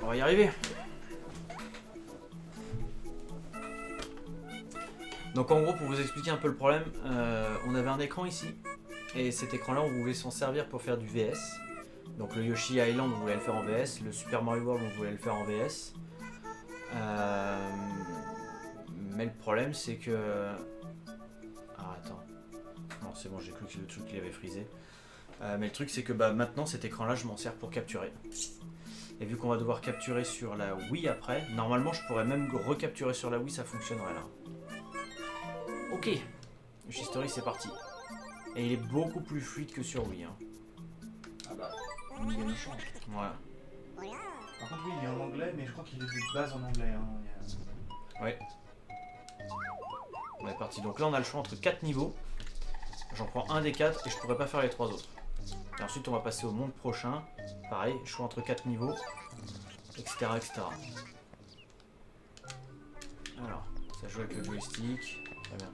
On va y arriver. Donc en gros, pour vous expliquer un peu le problème, on avait un écran ici. Et cet écran-là, on pouvait s'en servir pour faire du VS. Donc le Yoshi Island, on voulait le faire en VS. Le Super Mario World, on voulait le faire en VS. Mais le problème, c'est que... Ah, attends. Non, c'est bon, j'ai cru que le truc il avait frisé. Mais le truc, c'est que maintenant, cet écran-là, je m'en sers pour capturer. Et vu qu'on va devoir capturer sur la Wii après, normalement, je pourrais même recapturer sur la Wii, ça fonctionnerait là. Ok, Yoshi Story, c'est parti. Et il est beaucoup plus fluide que sur Wii. Hein. Ah bah, il y a une chance. Ouais. Par contre, oui, il est en anglais, mais je crois qu'il est de base en anglais. Hein. Ouais. On est parti. Donc là, on a le choix entre 4 niveaux. J'en prends un des 4 et je pourrais pas faire les 3 autres. Et ensuite, on va passer au monde prochain. Pareil, choix entre 4 niveaux, etc. etc. Alors, ça joue avec le joystick. Très bien.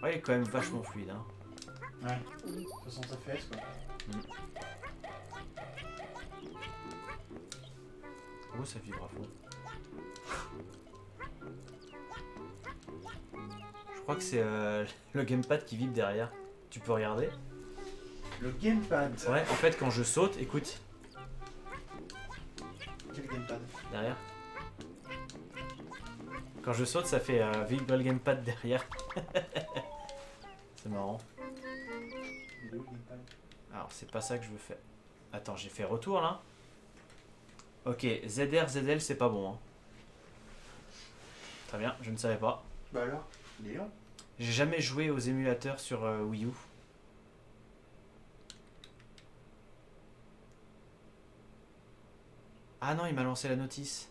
Ouais, il est quand même vachement fluide. Hein. Ouais, 60 FPS quoi. Oh, ça vibre à fond. Je crois que c'est le gamepad qui vibre derrière. Tu peux regarder. Le gamepad. Ouais, en fait, quand je saute, écoute, Quel gamepad? derrière. Quand je saute, ça fait vibrer le gamepad derrière. C'est marrant. Il est où le gamepad? Alors, c'est pas ça que je veux faire. Attends, j'ai fait retour là. Ok, ZR, ZL, c'est pas bon. Hein. Très bien, je ne savais pas. Bah alors, il est long. J'ai jamais joué aux émulateurs sur Wii U. Ah non, il m'a lancé la notice.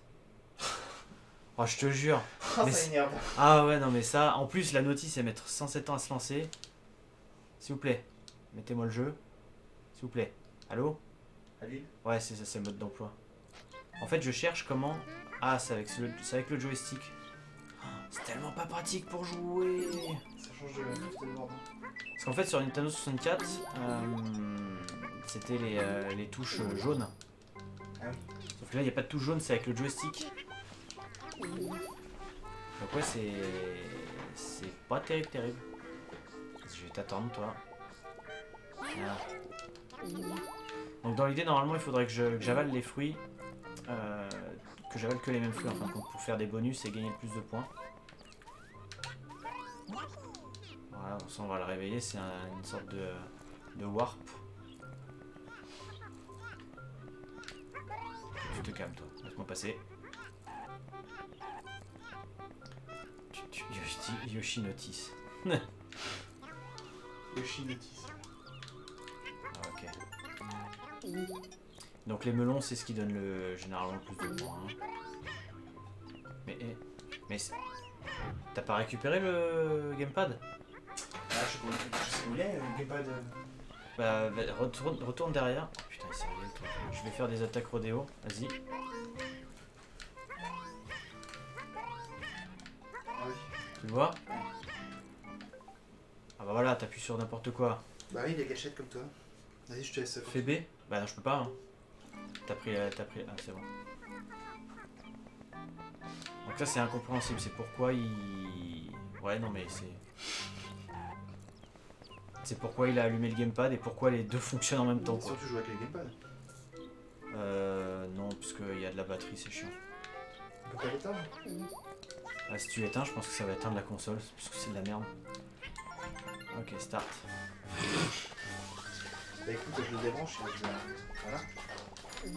Oh, je te jure. Oh, Mais ça énerve. Ah ouais, non mais ça, en plus la notice, elle met 107 ans à se lancer. S'il vous plaît, mettez-moi le jeu. S'il vous plaît. Allô? Allez. Ouais, c'est ça, c'est le mode d'emploi. En fait, je cherche comment... Ah, c'est avec le joystick. Oh, c'est tellement pas pratique pour jouer. Ça change de bord. Parce qu'en fait, sur Nintendo 64, c'était les touches jaunes. Ah oui. Sauf que là, il n'y a pas de touche jaune, c'est avec le joystick. Donc ouais, c'est pas terrible, terrible. Je vais t'attendre, toi. Voilà. Donc dans l'idée, normalement, il faudrait que j'avale les fruits. Que j'avale que les mêmes fruits, en fin de compte, pour faire des bonus et gagner plus de points. Voilà, bon, ça on va le réveiller, c'est une sorte de warp. Tu te calmes, toi. Laisse-moi passer. Yoshi Notice. Yoshi Notice. Ah, ok. Donc les melons, c'est ce qui donne généralement le plus de points. Hein. Mais t'as pas récupéré le gamepad? Ah, je sais pas où il est, le gamepad. Bah, retourne derrière. Oh, putain, il s'est réveillé le truc. Je vais faire des attaques rodéo. Vas-y. Ah oui. Tu le vois? Ah bah voilà, t'appuies sur n'importe quoi. Bah oui, il est gâchette comme toi. Vas-y, je te laisse. Fais B? Bah non, je peux pas. Hein. T'as pris. Ah, c'est bon. Donc ça, c'est incompréhensible. C'est pourquoi il. Ouais, non, mais c'est. C'est pourquoi il a allumé le gamepad et pourquoi les deux fonctionnent en même temps. Quoi. Soit tu joues avec le gamepad. Non, puisqu'il y a de la batterie, c'est chiant. On peut pas l'éteindre. Ah, si tu l'éteins, je pense que ça va éteindre la console, parce que c'est de la merde. Ok, start. Bah écoute, je le débranche et je vais. Voilà. Tu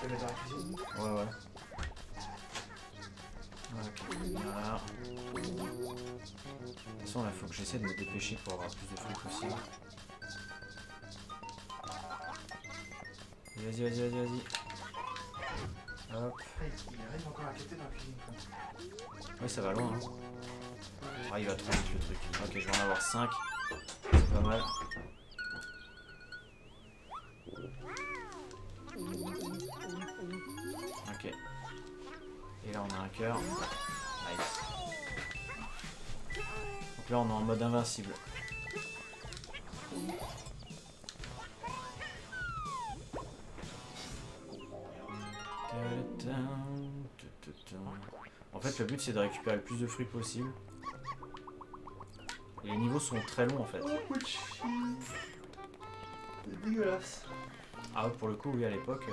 vas mettre dans la cuisine. Ouais, ouais. Ok, voilà. De toute façon, là, faut que j'essaie de me dépêcher pour avoir plus de fruits possible. Vas-y, vas-y, vas-y, vas-y. Hop. Ah, il arrive encore à quêter dans la cuisine. Quoi. Ouais, ça va loin. Hein. Ah, il va trop vite le truc. Ok, je vais en avoir 5. C'est pas mal. Ok. Et là, on a un cœur. Nice. Donc là, on est en mode invincible. fait, le but c'est de récupérer le plus de fruits possible. Et les niveaux sont très longs en fait. Oh, Pucci. C'est dégueulasse. Ah, pour le coup, oui, à l'époque,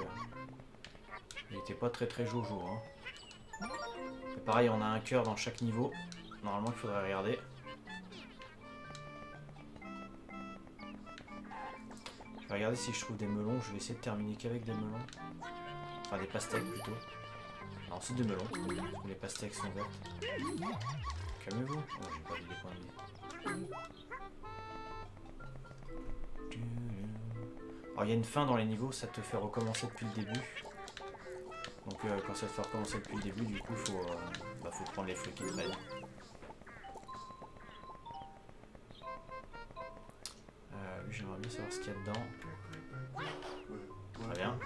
il était pas très très jojo. Hein. Et pareil, on a un cœur dans chaque niveau. Normalement, il faudrait regarder. Je vais regarder si je trouve des melons. Je vais essayer de terminer qu'avec des melons. Enfin, des pastèques plutôt. Non, c'est des melons. Parce que les pastèques sont vertes. Calmez-vous. Oh, j'ai pas vu les points de vie. Alors, il y a une fin dans les niveaux, ça te fait recommencer depuis le début. Donc, quand ça te fait recommencer depuis le début, du coup, faut prendre les fruits qui traînent. Lui, j'aimerais bien savoir ce qu'il y a dedans. Très bien.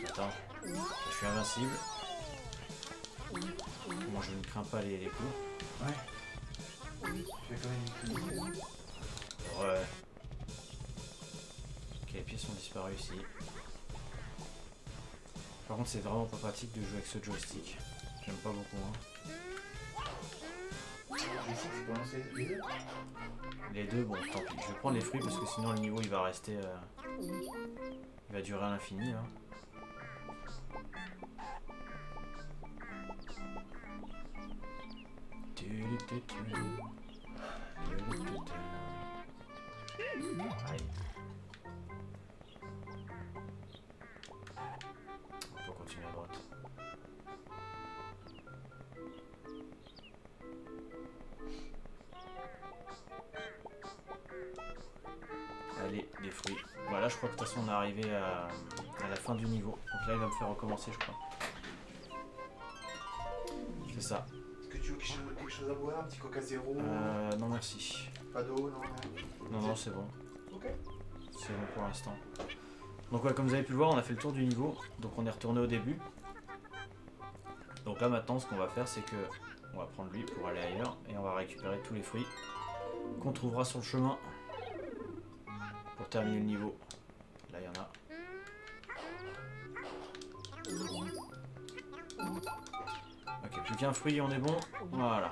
Attends, je suis invincible. Moi, je ne crains pas les coups. Ouais. Tu fais quand même une cuisine. Ouais. Ok, les pieds sont disparus ici. Par contre, c'est vraiment pas pratique de jouer avec ce joystick. J'aime pas beaucoup. Hein. Je sais que c'est pas lancé les deux. Les deux, bon, tant pis. Je vais prendre les fruits parce que sinon le niveau il va rester. Il va durer à l'infini. Hein. Aïe. On peut continuer à droite. Allez, des fruits. Voilà, je crois que de toute façon on est arrivé à la fin du niveau. Donc là il va me faire recommencer, je crois. C'est ça. Est-ce que tu veux quelque chose à boire? Un petit coca zéro? Non merci. Pas d'eau, non? Non, c'est bon. Ok. C'est bon pour l'instant. Donc ouais, comme vous avez pu le voir, on a fait le tour du niveau. Donc on est retourné au début. Donc là maintenant, ce qu'on va faire, c'est que on va prendre lui pour aller ailleurs. Et on va récupérer tous les fruits qu'on trouvera sur le chemin. Pour terminer le niveau. Là, il y en a. Ok, plus qu'un fruit, on est bon. Voilà.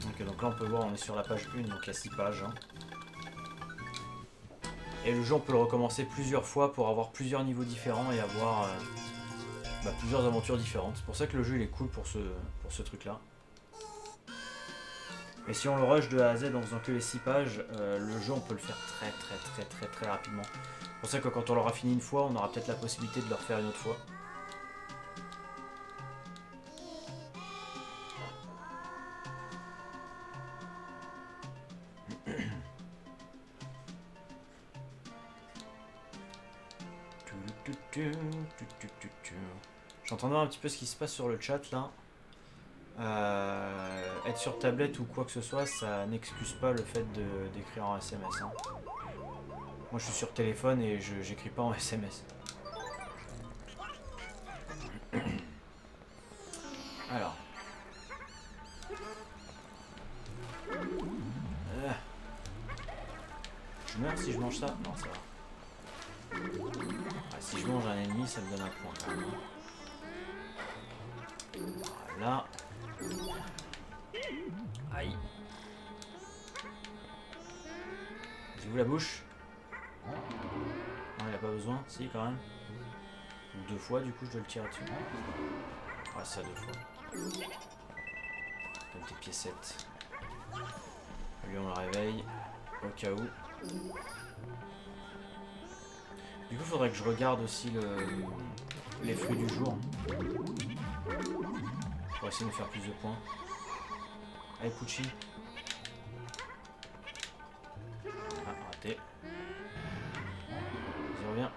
Ok, donc là on peut voir, on est sur la page 1, donc il y a 6 pages. Hein. Et le jeu, on peut le recommencer plusieurs fois pour avoir plusieurs niveaux différents et avoir plusieurs aventures différentes. C'est pour ça que le jeu il est cool pour ce truc là. Et si on le rush de A à Z en faisant que les 6 pages, le jeu on peut le faire très rapidement. C'est pour ça que quand on l'aura fini une fois, on aura peut-être la possibilité de le refaire une autre fois. Je suis en train de voir un petit peu ce qui se passe sur le chat là. Être sur tablette ou quoi que ce soit, ça n'excuse pas le fait d'écrire en SMS. Hein. Moi je suis sur téléphone et j'écris pas en SMS. Alors. Je meurs si je mange ça? Non, ça va. Ah, si je mange un ennemi, ça me donne un point quand même. Voilà. Aïe. J'ai vu la bouche? Non, il a pas besoin. Si, quand même. Ou 2 fois, du coup, je dois le tirer dessus. Ouais, ça 2 fois. Comme tes piécettes. Lui, on le réveille. Au cas où. Du coup, il faudrait que je regarde aussi les fruits du jour. Pour essayer de me faire plus de points. Allez, Pucci. Ah, raté. Vas-y, reviens.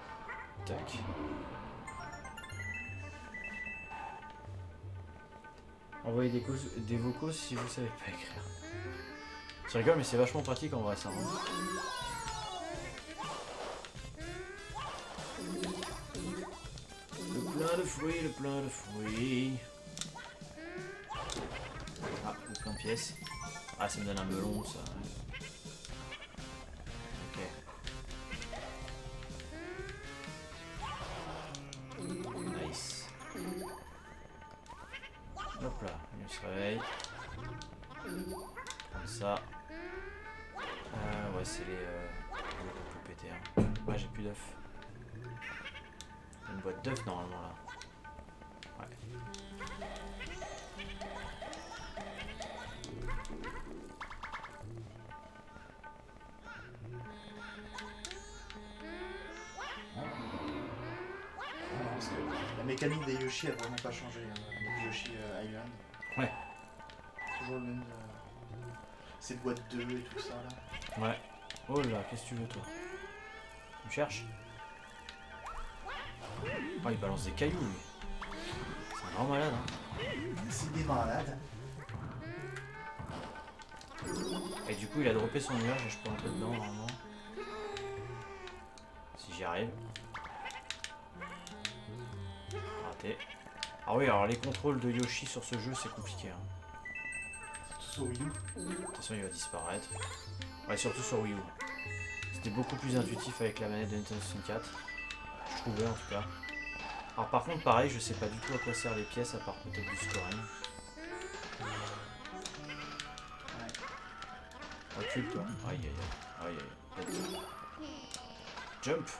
Tac. Envoyez des vocaux si vous savez pas écrire. Tu rigoles, mais c'est vachement pratique en vrai ça. Hein. Le plein de fruits, le plein de fruits. Ah, le plein de pièces. Ah, ça me donne un melon ça. Ok. Nice. Hop là, il se réveille. Comme ça. Ouais, c'est les qu'on peut péter. Hein. Ouais, j'ai plus d'œufs. Une boîte d'œufs normalement là. Ouais. Parce que la mécanique des Yoshi a vraiment pas changé. Hein. Yoshi Island. Ouais. Toujours le même. Ces boîtes d'œufs et tout ça là. Ouais. Oh là, qu'est-ce que tu veux toi? Tu me cherches? Oh, il balance des cailloux lui. C'est un grand malade hein. C'est des malades. Et du coup il a droppé son nuage et je peux rentrer dedans normalement. Si j'y arrive. Raté. Ah oui, alors les contrôles de Yoshi sur ce jeu c'est compliqué. Hein. Sur Wii U. De toute façon il va disparaître. Ouais, surtout sur Wii U. C'était beaucoup plus intuitif avec la manette de Nintendo 64. Je trouvais en tout cas. Alors par contre pareil, je sais pas du tout à quoi servent les pièces à part peut-être du scoring. Recule toi. Aïe aïe aïe. Aïe aïe. Jump.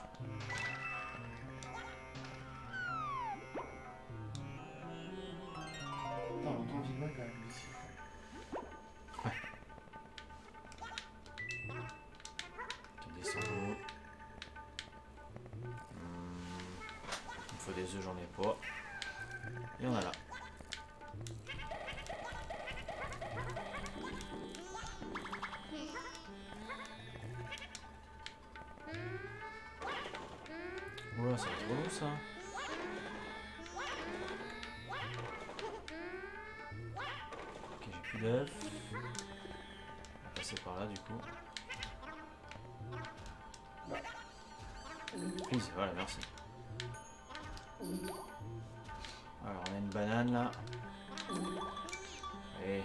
Non, on entend vite mal quand même ici. Ouais. Tu descends d'eau. Il me faut des œufs, j'en ai pas. Et on a là. Oula, ça va être relou ça. Ok, j'ai plus d'œufs. On va passer par là du coup. Please, voilà, merci. Alors on a une banane là. Allez.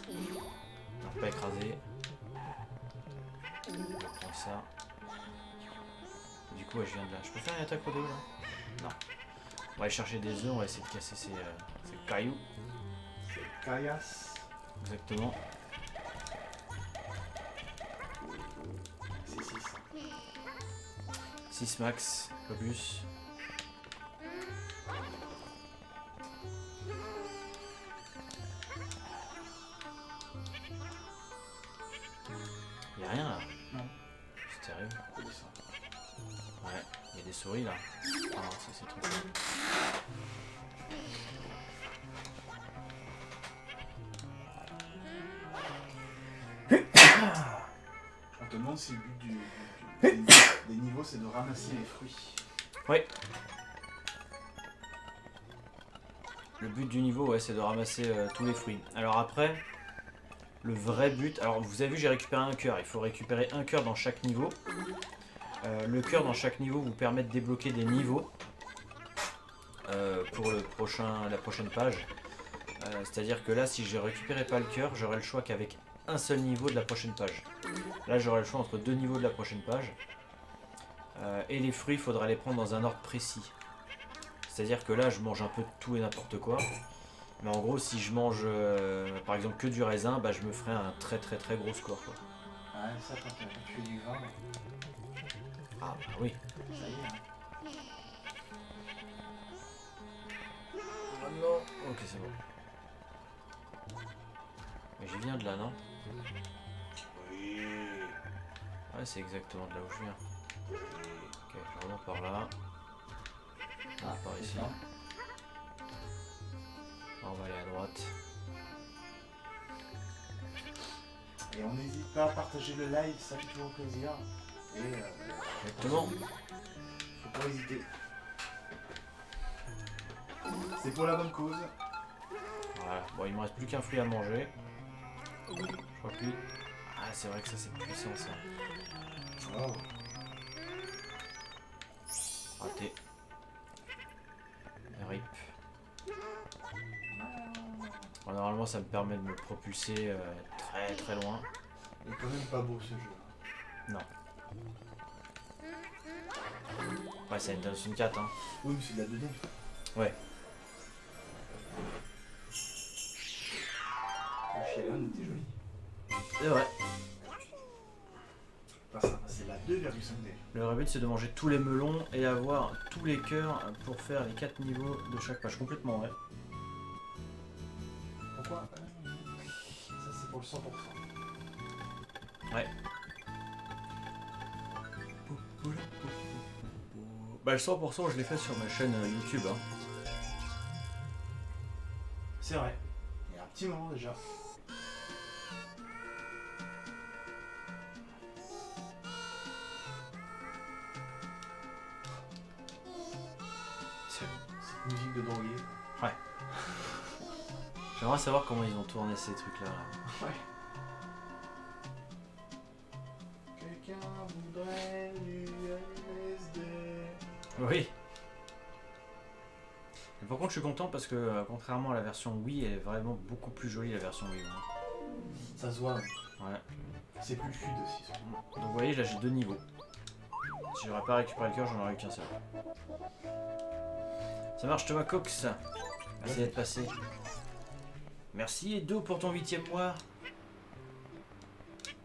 On va pas écraser. On prend ça. Du coup ouais, je viens de là. Je peux faire une attaque au dos là? Non. On va aller chercher des œufs, on va essayer de casser ces cailloux. C'est caillasse. Exactement. C'est 6. 6 max, pas plus. Y'a rien là? Non. C'est terrible. C'est ça. Ouais, il y a des souris là. Ah non, ça c'est trop cool. On te demande si le but des niveaux c'est de ramasser les fruits. Oui. Le but du niveau, ouais, c'est de ramasser tous les fruits. Alors après, le vrai but... Alors vous avez vu, j'ai récupéré un cœur. Il faut récupérer un cœur dans chaque niveau. Le cœur dans chaque niveau vous permet de débloquer des niveaux pour la prochaine page. C'est-à-dire que là, si je récupérais pas le cœur, j'aurais le choix qu'avec un seul niveau de la prochaine page. Là, j'aurais le choix entre 2 niveaux de la prochaine page. Et les fruits, il faudra les prendre dans un ordre précis. C'est-à-dire que là, je mange un peu de tout et n'importe quoi. Mais en gros, si je mange par exemple que du raisin, bah, je me ferai un très gros score. Quoi. Ouais, ça quand tu fais du vin. Ah bah oui. Ça y est. Hein. Maintenant, ok, c'est bon. Mais j'y viens de là, non? Oui. Ouais, c'est exactement de là où je viens. Ok, je remonte par là. Ah, par ici. On va aller à droite. Et on n'hésite pas à partager le live, ça fait toujours plaisir. Et Exactement. faut pas hésiter. C'est pour la bonne cause. Voilà. Bon, il me reste plus qu'un fruit à manger. Je crois que lui. c'est vrai que ça c'est puissant ça. Wow. Raté. RIP. Bon, normalement ça me permet de me propulser très très loin. Il est quand même pas beau ce jeu. Non. Ouais, c'est une Dawson 4 hein. Oui, mais c'est de la 2D. Ouais. Le Shelon était joli. C'est vrai. Pas ça, c'est la 2,5D. Le vrai but c'est de manger tous les melons et avoir tous les cœurs pour faire les 4 niveaux de chaque page. Complètement ouais. Pourquoi ça c'est pour le 100%. Ouais. Bah le 100% je l'ai fait sur ma chaîne YouTube hein. C'est vrai. Il y a un petit moment déjà. C'est- Cette musique de drogué. J'aimerais savoir comment ils ont tourné ces trucs là. Ouais. Quelqu'un voudrait du LSD. Oui. Mais par contre je suis content parce que contrairement à la version Wii elle est vraiment beaucoup plus jolie la version Wii. Hein. Ça se voit. Ouais. C'est plus fluide aussi. Surtout. Donc vous voyez là j'ai 2 niveaux. Si j'aurais pas récupéré le cœur j'en aurais eu qu'un seul. Ça marche Thomas Cox. Merci d'être passé. Merci Edo pour ton 8e mois.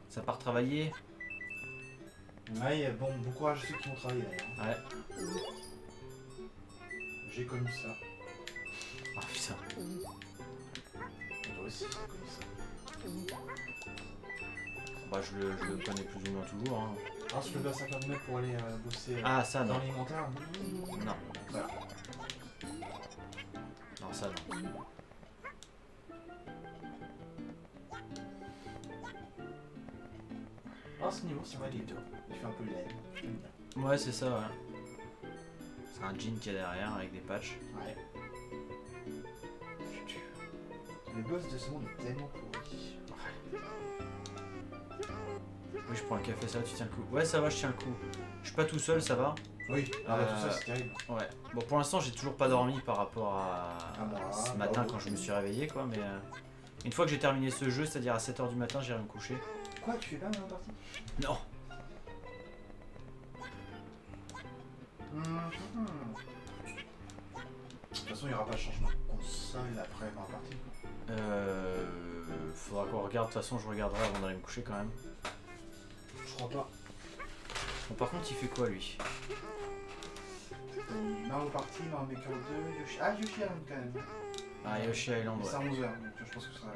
Ça part travailler. Ouais, bon courage à ceux qui ont travaillé d'ailleurs. Ouais. J'ai connu ça. Ah putain. Toi aussi, j'ai connu ça. Bah je le connais plus ou moins toujours. Hein. Alors, je te lever à 5h du mat pour aller bosser Ah ça dans non. l'alimentaire. Non. Voilà. Non ça non. Ah, ce niveau, c'est vrai, il fait un peu laid. J'aime bien. Ouais c'est ça ouais. C'est un jean qui est derrière avec des patchs. Ouais. Le boss de ce monde est tellement pourri. Oui je prends un café ça tu tiens le coup. Ouais ça va je tiens le coup. Je suis pas tout seul ça va. Oui, tout ça c'est terrible. Ouais. Bon pour l'instant j'ai toujours pas dormi par rapport à moi, ce matin quand je me suis réveillé quoi mais une fois que j'ai terminé ce jeu, c'est-à-dire à 7h du matin, j'irai me coucher. Quoi, tu fais pas une partie? Non. De toute façon, il n'y aura pas de changement de console après ma partie. Faudra qu'on regarde, de toute façon je regarderai avant d'aller me coucher quand même. Je crois pas. Bon par contre il fait quoi lui? Mario Party, Mario Maker 2, Yoshi... Ah, Yoshi Island quand même. Ah Yoshi Island C'est à ouais. 11h, donc je pense que ça...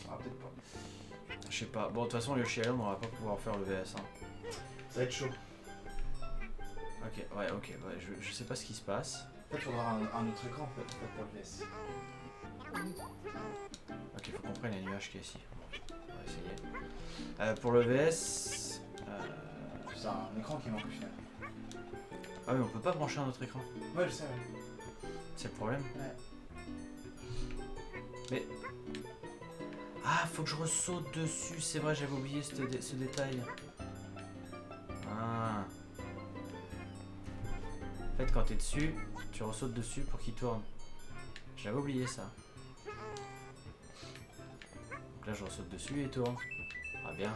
Ah, peut-être pas. Je sais pas. Bon de toute façon Yoshi Island on va pas pouvoir faire le VS. Hein. Ça va être chaud. Ok, ouais, je sais pas ce qui se passe. En fait, il faudra un autre écran en fait pour le VS. Ok, faut qu'on prenne les nuages qu'il y a ici. Bon, on va essayer. Pour le VS... C'est un écran qui manque au final. Ah mais on peut pas brancher un autre écran. Ouais, je sais, ouais. C'est le problème. Ouais. Mais... Ah, faut que je ressaute dessus, c'est vrai, j'avais oublié ce détail. Ah. En fait, quand t'es dessus, tu ressautes dessus pour qu'il tourne. J'avais oublié ça. Donc là, je ressaute dessus et il tourne. Ah bien.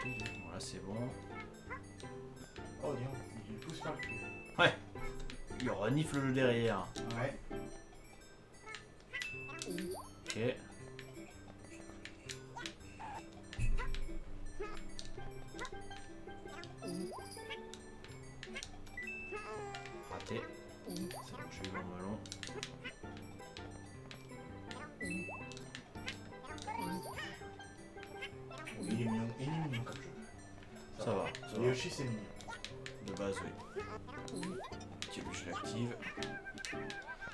Bon, là, c'est bon. Oh, dis donc, il pousse par le cul. Ouais. Il renifle le derrière. Ouais. Ok. Raté. C'est bon, j'ai eu mon melon. Il est mignon comme jeu. Ça va. Et Yoshi, c'est mignon. De base, oui. Ok, je l'active.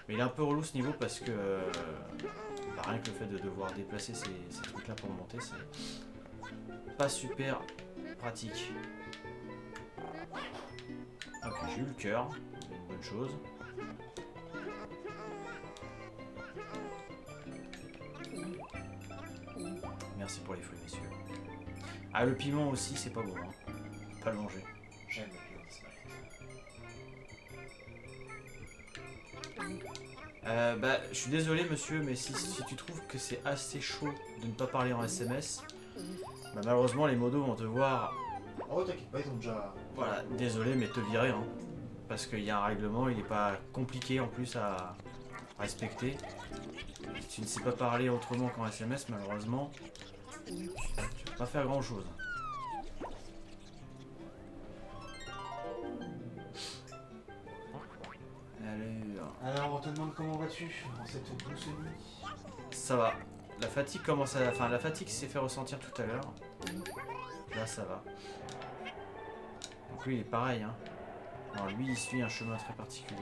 Mais il est un peu relou ce niveau parce que bah, rien que le fait de devoir déplacer ces trucs là pour monter, c'est pas super pratique. Ok, j'ai eu le cœur, une bonne chose. Merci pour les fruits, messieurs. Ah, le piment aussi, c'est pas bon. Hein. Pas le manger. J'aime le piment disparaître. Bah, je suis désolé, monsieur, mais si tu trouves que c'est assez chaud de ne pas parler en SMS, bah, malheureusement, les modos vont te voir. Oh, t'inquiète pas, ils ont déjà. Voilà, désolé, mais te virer. Hein. Parce qu'il y a un règlement, il n'est pas compliqué en plus à respecter. Si tu ne sais pas parler autrement qu'en SMS, malheureusement, tu vas pas faire grand chose. Alors, on te demande comment vas-tu dans cette douce nuit? Ça va. La fatigue commence à. Enfin, la fatigue s'est fait ressentir tout à l'heure. Là, ça va. Donc lui, il est pareil. Hein. Alors, lui, il suit un chemin très particulier.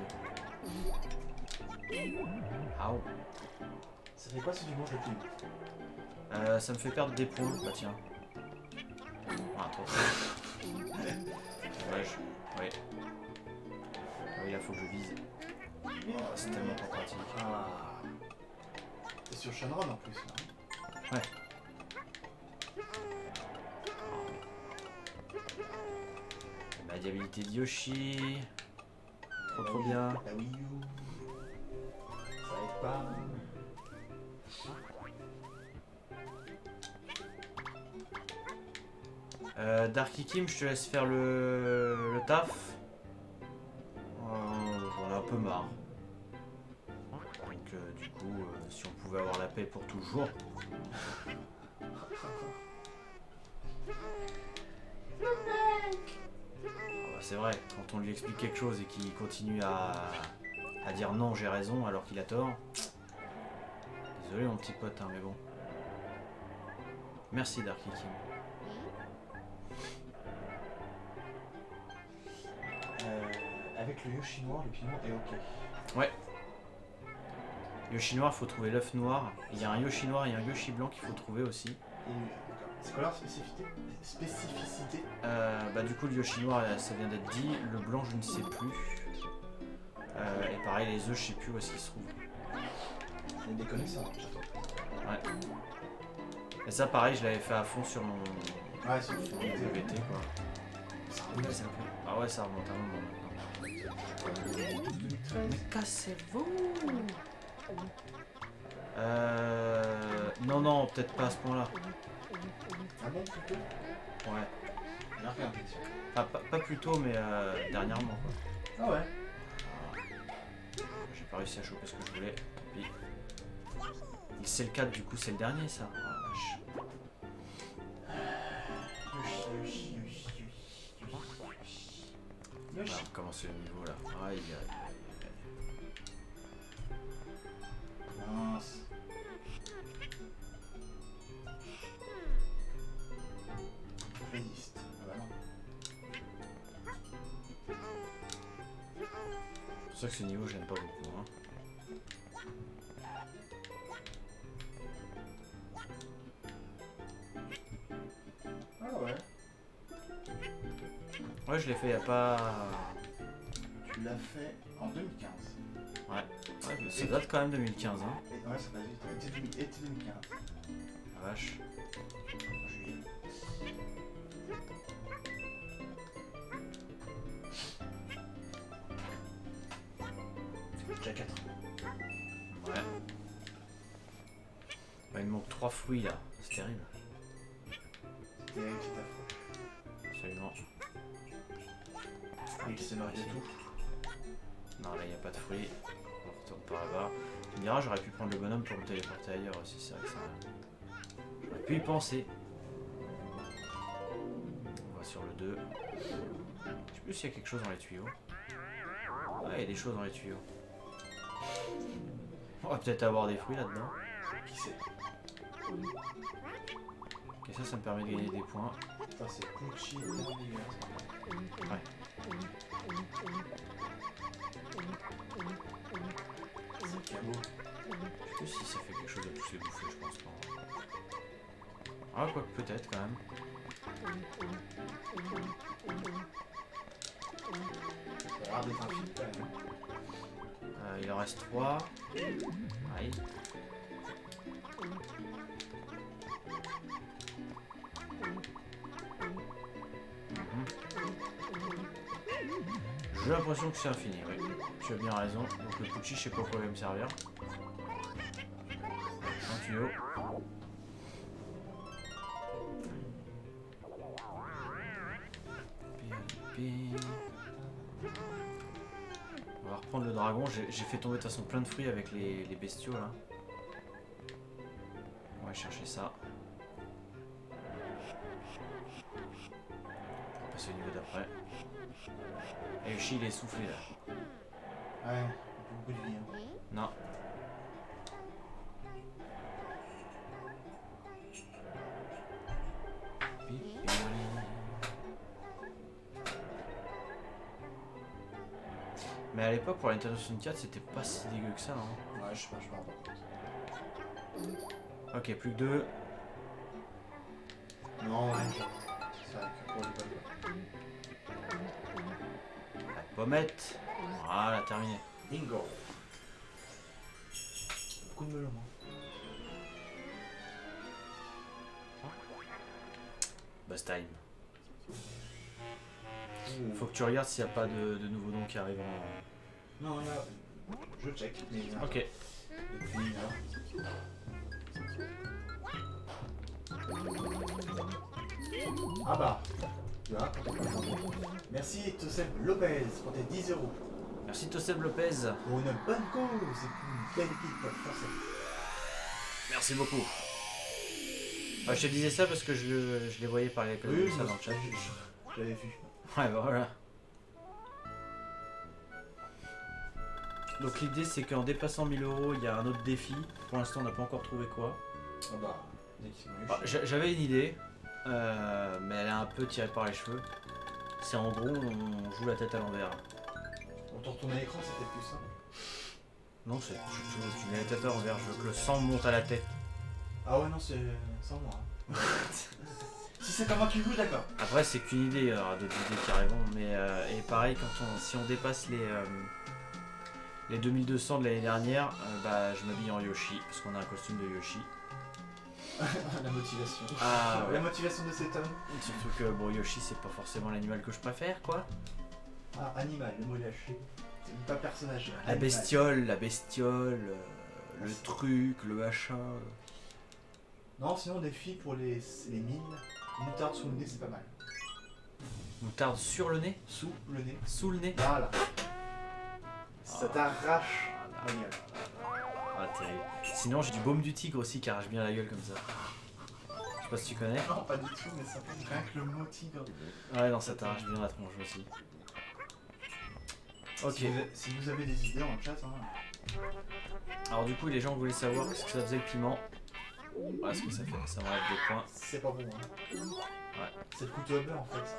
Ah oh. Ça fait quoi si tu manges le piment? Ça me fait perdre des points. Bah tiens. Ah, trop. Ouais, ouais. Ah oui, là, faut que je vise. Oh, c'est tellement pas pratique. Ah. T'es sur Shenron en plus, là. Ouais. La diabilité de Yoshi. Trop bien. La Wii U. Ça aide pas. Darky Kim, je te laisse faire le taf. J'en ai un peu marre. Donc du coup, si on pouvait avoir la paix pour toujours. Bah, c'est vrai, quand on lui explique quelque chose et qu'il continue à dire non, j'ai raison alors qu'il a tort. Désolé mon petit pote, hein, mais bon. Merci Darky Kim. Avec le Yoshi noir, le piment est ok. Ouais. Yoshi noir, il faut trouver l'œuf noir. Il y a un Yoshi noir et un Yoshi blanc qu'il faut trouver aussi. C'est quoi leur spécificité? Bah du coup le Yoshi noir ça vient d'être dit, le blanc je ne sais plus. Et pareil les œufs je sais plus où est-ce qu'ils se trouvent. Il y a des connaissances dans le château. Ouais. Et ça pareil je l'avais fait à fond sur mon Ouais, c'est sur mon VT quoi. Ça Ah ouais ça remonte un moment maintenant. Mais cassez-vous. Non peut-être pas à ce point là. Ah bon, plutôt? Ouais. J'ai rien l'impression. Enfin pas plus tôt mais dernièrement quoi. Ah ouais. J'ai pas réussi à choper ce que je voulais, tant pis. C'est le 4 du coup, c'est le dernier ça. Oh, la vache. Yoshi. Voilà, on commence le niveau là. Aïe aïe aïe. Mince. Playlist. Ah bah non. C'est pour ça que ce niveau j'aime pas beaucoup. Hein. Ah ouais. Ouais je l'ai fait il y a pas. Tu l'as fait en 2015. Ouais, ça date quand même 2015 hein. Et ouais, ça passe vite. Été 2015. La vache. En juillet. Déjà 4 ans. Ouais. Bah, il me manque 3 fruits là, c'est terrible. C'était avec ta foi. Absolument. Il s'est marié ici. tout. Non là il n'y a pas de fruits. On retourne par là-bas. Tu me diras j'aurais pu prendre le bonhomme pour me téléporter ailleurs aussi, c'est vrai que ça. J'aurais pu y penser. On va sur le 2. Je sais plus s'il y a quelque chose dans les tuyaux. Ouais, il y a des choses dans les tuyaux. On va peut-être avoir des fruits là-dedans. Qui c'est? Et ça me permet de gagner des points. Ça c'est Pucci. Ouais. C'est Cabo. Je sais plus si ça fait quelque chose de plus les bouffer, je pense pas. Ah, quoi que peut-être quand même. Ça a l'air d'être un film quand même. Il en reste 3. Aïe. J'ai l'impression que c'est infini, oui. Tu as bien raison. Donc le Pucci, je sais pas quoi il va me servir. Un tuyau. On va reprendre le dragon. J'ai fait tomber de toute façon plein de fruits avec les bestiaux là. On va chercher ça. On va passer au niveau d'après. Et Yoshi il est essoufflé là. Ouais, beaucoup de vie. Hein. Non. Mais à l'époque pour la Nintendo 64 c'était pas si dégueu que ça hein. Ouais, je sais pas, je m'en rends compte. Ok, plus que 2. Non, ouais. C'est vrai que pour les bonnes. Pommette. Voilà, terminé. Bingo. Beaucoup de melon. Hein. Boss time. Faut que tu regardes s'il n'y a pas de nouveaux noms qui arrivent en... Non, là, je check. Mais Ok. depuis là. Ah bah. Tu vois. Merci Toseb Lopez pour tes 10 €. Merci Toseb Lopez. Pour une bonne cause et pour une belle équipe française. Merci beaucoup. Ah, je te disais ça parce que je les voyais parler comme ça dans le chat. Je l'avais vu. Ouais, bah voilà. Donc l'idée c'est qu'en dépassant 1000 €, il y a un autre défi. Pour l'instant on n'a pas encore trouvé quoi. Ah bah, dès qu'ils sont venus. Ah, j'avais une idée, mais elle est un peu tirée par les cheveux. C'est en gros on joue la tête à l'envers. On te retourne à l'écran, c'était plus simple. Non, tu mets la tête à l'envers, je veux que le sang monte à la tête. Ah ouais, non, c'est sans moi. Hein. Si c'est comme moi qui joue, d'accord. Après c'est qu'une idée, il y aura d'autres idées qui arriveront, mais et pareil si on dépasse les 2200 de l'année dernière, bah je m'habille en Yoshi, parce qu'on a un costume de Yoshi. La motivation. Ah, La motivation de cet homme. surtout que bon Yoshi c'est pas forcément l'animal que je préfère quoi. Ah, animal, le mot lâché. C'est pas personnage. La animal. bestiole, le truc, le machin. Non, sinon, défi pour les mines. Moutarde sous le nez, c'est pas mal. Moutarde sur le nez, Sous le nez. sous le nez. Voilà. Ça t'arrache Ah, la gueule. Ah, terrible. Sinon j'ai du baume du tigre aussi qui arrache bien la gueule comme ça. Je sais pas si tu connais. Non, pas du tout, mais ça fait rien que le mot tigre. Ouais non ça t'arrache bien la tronche aussi. Ok. Si vous avez des idées en chat, hein. Alors du coup les gens voulaient savoir ce que ça faisait le piment. Voilà ce que ça fait, ça m'enlève des points. C'est pas bon. Hein. Ouais. C'est le couteau à beurre en fait.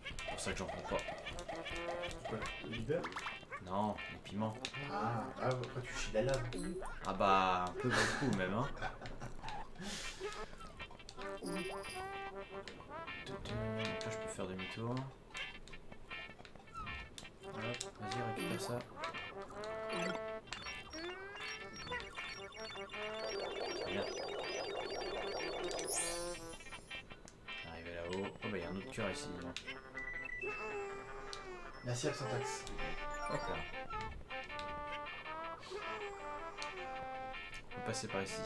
C'est pour ça que j'en prends pas. Quoi, le beurre? Non, les piments. Ah, après tu chies la lave. Ah bah un peu beaucoup même hein. Donc là je peux faire demi-tour. Hop, vas-y récupère ça. Bien. Arrivé là-haut. Oh bah il y a un autre cœur ici. Merci Absentax. Hop là. On peut passer par ici.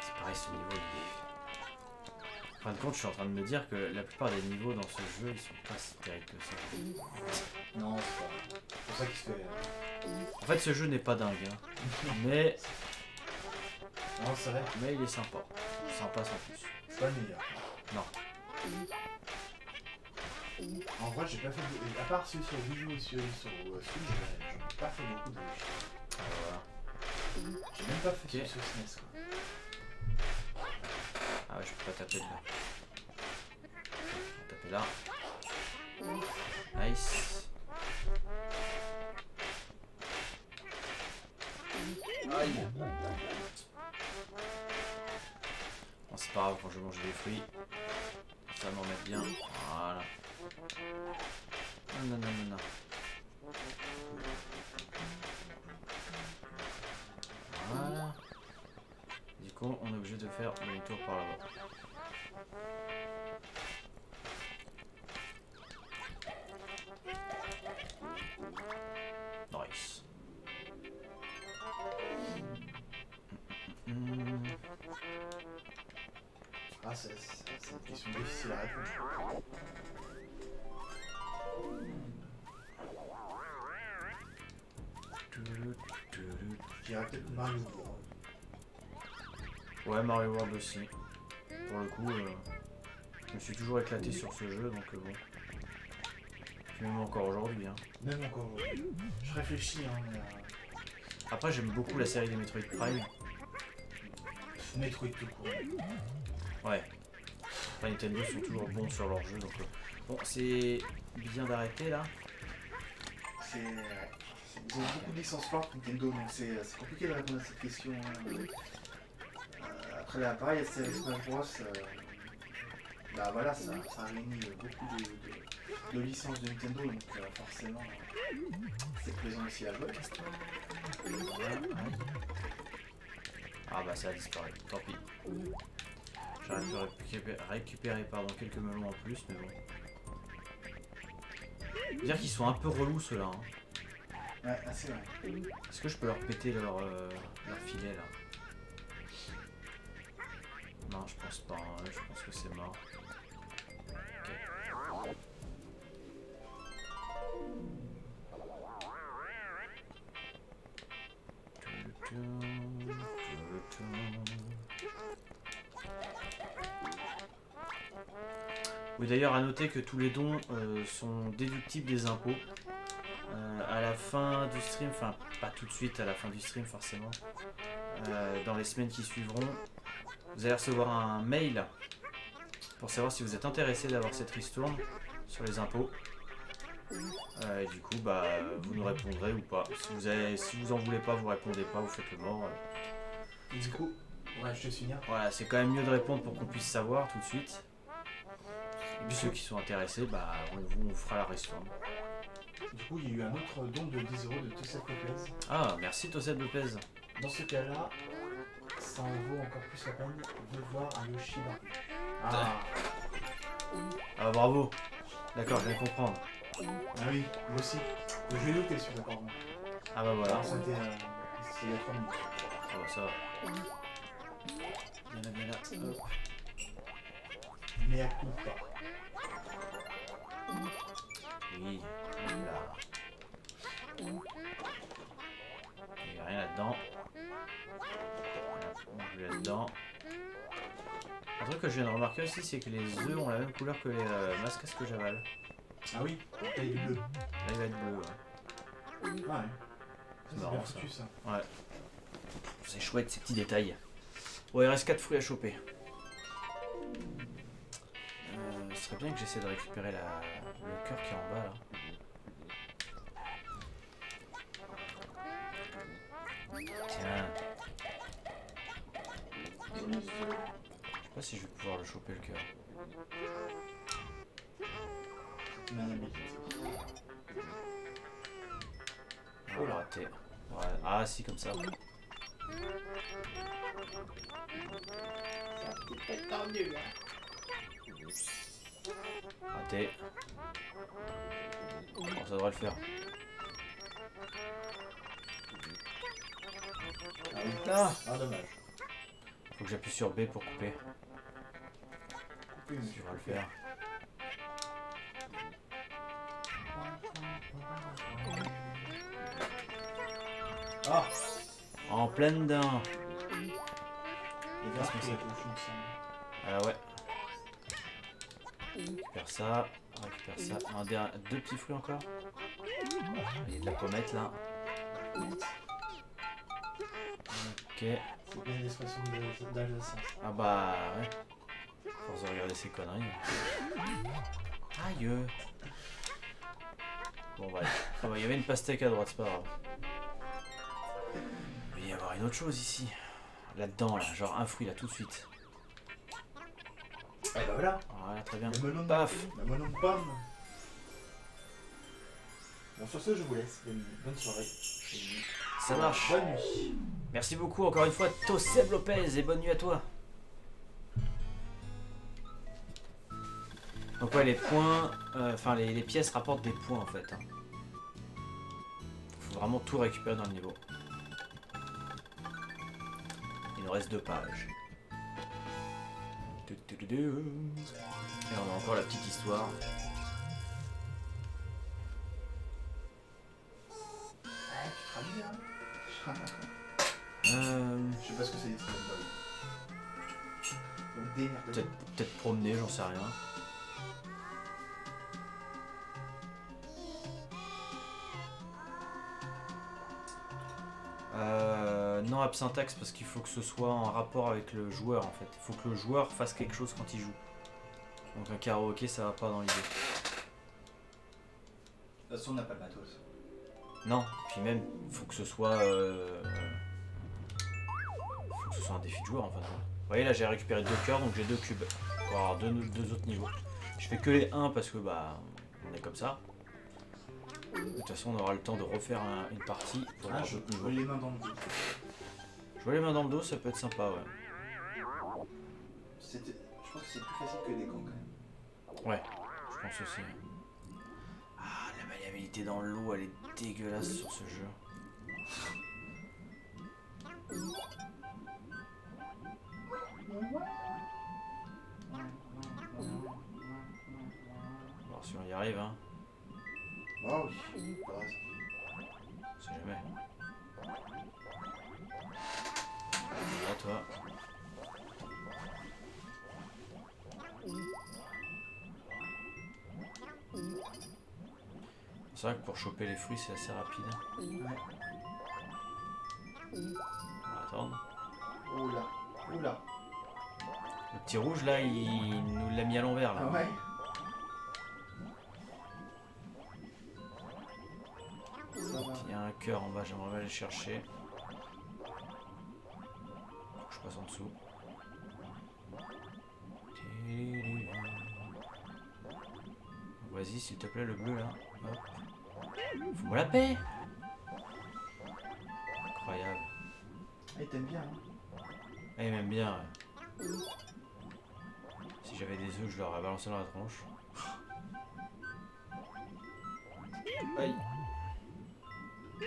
C'est pareil ce niveau il est... En fin de compte je suis en train de me dire que la plupart des niveaux dans ce jeu ils sont pas si terribles que ça. Non, c'est pour ça qu'il se fait. En fait ce jeu n'est pas dingue hein. mais Non, c'est vrai. il est sympa. Sympa sans plus. C'est pas le meilleur. Non. En vrai, j'ai pas fait. À part celui sur Wii U et celui sur Switch, j'en ai pas fait beaucoup de. Voilà. J'ai même pas fait Ok. celui sur SNES quoi. Ah ouais je peux pas taper là. Je vais taper là. Nice. Aïe. Bon c'est pas grave quand je mange des fruits. Ça va m'en mettre bien. Voilà. Non. Voilà. Du con, on est obligé de faire demi-tour par là-bas. Nice. Ah, c'est une question difficile à répondre. Je dirais peut-être Mario World. Ouais, Mario World aussi. Pour le coup, je me suis toujours éclaté sur ce jeu, donc bon. Puis même encore aujourd'hui. Hein. Même encore aujourd'hui. Je réfléchis, hein, mais... Après, j'aime beaucoup la série des Metroid Prime. Metroid tout court. Ouais. Enfin, Nintendo sont toujours bons sur leurs jeux, donc... Bon, c'est bien d'arrêter, là. C'est... Ils ont beaucoup de licences fortes, Nintendo, donc c'est compliqué de répondre à cette question. Après, là, pareil, c'est Smash Bros. Bah voilà, ça réunit beaucoup de licences de Nintendo, donc forcément, c'est plaisant aussi à jouer. Voilà. Ah bah ça a disparu, tant pis. J'aurais pu récupérer pardon, quelques melons en plus, mais bon. Dire qu'ils sont un peu relous ceux-là. Hein. Ouais, c'est vrai. Est-ce que je peux leur péter leur filet là? Non, je pense pas. Hein. Je pense que c'est mort. Ok. Oui, d'ailleurs, à noter que tous les dons sont déductibles des impôts. À la fin du stream, enfin pas tout de suite à la fin du stream forcément, dans les semaines qui suivront, vous allez recevoir un mail pour savoir si vous êtes intéressé d'avoir cette ristourne sur les impôts. Et du coup, bah, vous nous répondrez ou pas. Si vous en voulez pas, vous répondez pas, vous faites le mort. Et du coup, ouais, je te suis bien. Voilà, c'est quand même mieux de répondre pour qu'on puisse savoir tout de suite. Et puis ceux qui sont intéressés, bah, on vous fera la ristourne. Du coup, il y a eu un autre don de 10 € de Tossette Lopez. Ah, merci Tossette Lopez. Dans ce cas-là, ça en vaut encore plus la peine de voir un Yoshi barbu. Ah, Ah, bravo. D'accord, je viens de comprendre. ah oui, moi aussi. Je vais noter celui-là, par contre. Ah bah voilà. Alors, c'était il y a 3 minutes. Ah bah ça va. Bien là, bien là. Hop. Mais à coup pas. Oui, là. Il n'y a rien là-dedans. On joue là-dedans. Un truc que je viens de remarquer aussi, c'est que les œufs ont la même couleur que les masques à ce que j'avale. Ah oui, t'as eu bleu. Là, il va être bleu, ouais. Ah ouais. C'est C'est marrant, bien foutu ça. Ouais. C'est chouette ces petits détails. Bon, il reste 4 fruits à choper. Ce serait bien que j'essaie de récupérer le cœur qui est en bas là. Tiens. Je sais pas si je vais pouvoir le choper le cœur. Oh l'a raté. Ouais. Ah si comme ça. Ça peut être tendu là. Raté. Bon, ça devrait le faire. Ah, dommage. Faut que j'appuie sur B pour couper. Oui, mais Tu vas le faire. Ah, En pleine dent. il est Qu'est-ce que c'est? Ah ouais. Récupère ça. Récupère ça. Deux petits fruits encore. Il y a de la pommette là. Ok. C'est bien l'expression d'Alsacien. Ah bah ouais. Force de regarder ces conneries. Aïe. Bon bah, ah bah il y avait une pastèque à droite, c'est pas grave. Il va y avoir une autre chose ici. Là-dedans là, genre un fruit là tout de suite. Ah bah voilà. Voilà, très bien. Le melon de Paf. Le melon de pomme. Bon, sur ce, je vous laisse. Bonne soirée. Ça marche. Bonne nuit. Merci beaucoup encore une fois, Toseb Lopez, et bonne nuit à toi. Donc ouais, les points, enfin les pièces rapportent des points en fait. Hein. Faut vraiment tout récupérer dans le niveau. Il nous reste 2 pages. Et on a encore la petite histoire. Ouais, tu traduis là. Je sais pas ce que c'est des trucs donc démerde. Peut-être promener, j'en sais rien. Non absyntaxe parce qu'il faut que ce soit en rapport avec le joueur en fait. Il faut que le joueur fasse quelque chose quand il joue. Donc un karaoké ça va pas dans l'idée. De toute façon, on n'a pas le matos. Non, puis même il faut que ce soit un défi de joueur en fait. Vous voyez là j'ai récupéré 2 cœurs donc j'ai 2 cubes pour avoir deux autres niveaux. Je fais que les 1 parce que bah on est comme ça. De toute façon on aura le temps de refaire une partie pour avoir d'autres niveaux. Les mains dans le dos. Jouer les mains dans le dos ça peut être sympa ouais. Je pense que c'est plus facile que les gants quand même. Ouais, je pense aussi. Ah, la maniabilité dans l'eau, elle est dégueulasse sur ce jeu. On va voir si on y arrive, hein. Oh oui, pas grave. On sait jamais. Là, toi. C'est vrai que pour choper les fruits, c'est assez rapide. Ouais. On va attendre. Oula, oula. Le petit rouge, là, il nous l'a mis à l'envers, là. Ah ouais. Ça va. Il y a un cœur en bas, j'aimerais aller chercher. Faut que je passe en dessous. Vas-y, s'il te plaît, le bleu, là. Hop. Faut-moi la paix. Incroyable. Ah, il t'aime bien, hein. Ah, il m'aime bien, ouais. Si j'avais des œufs, je leur aurais balancé dans la tronche. Aïe. Ah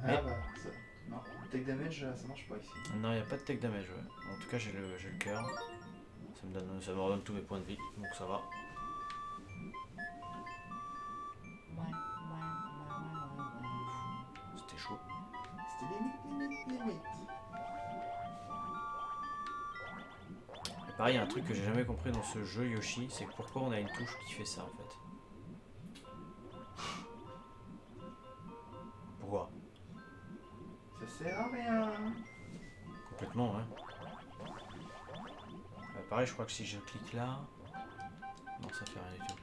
Mais- bah, ça... Non, take damage, ça marche pas ici. Non, il n'y a pas de tech damage, ouais. En tout cas, j'ai le cœur. Ça me redonne tous mes points de vie, donc ça va. C'était chaud. C'était limite. Et pareil, il y a un truc que j'ai jamais compris dans ce jeu Yoshi, c'est pourquoi on a une touche qui fait ça en fait. Pourquoi? Ça sert à rien. Complètement, ouais. Pareil, je crois que si je clique là... Non, ça fait rien du tout.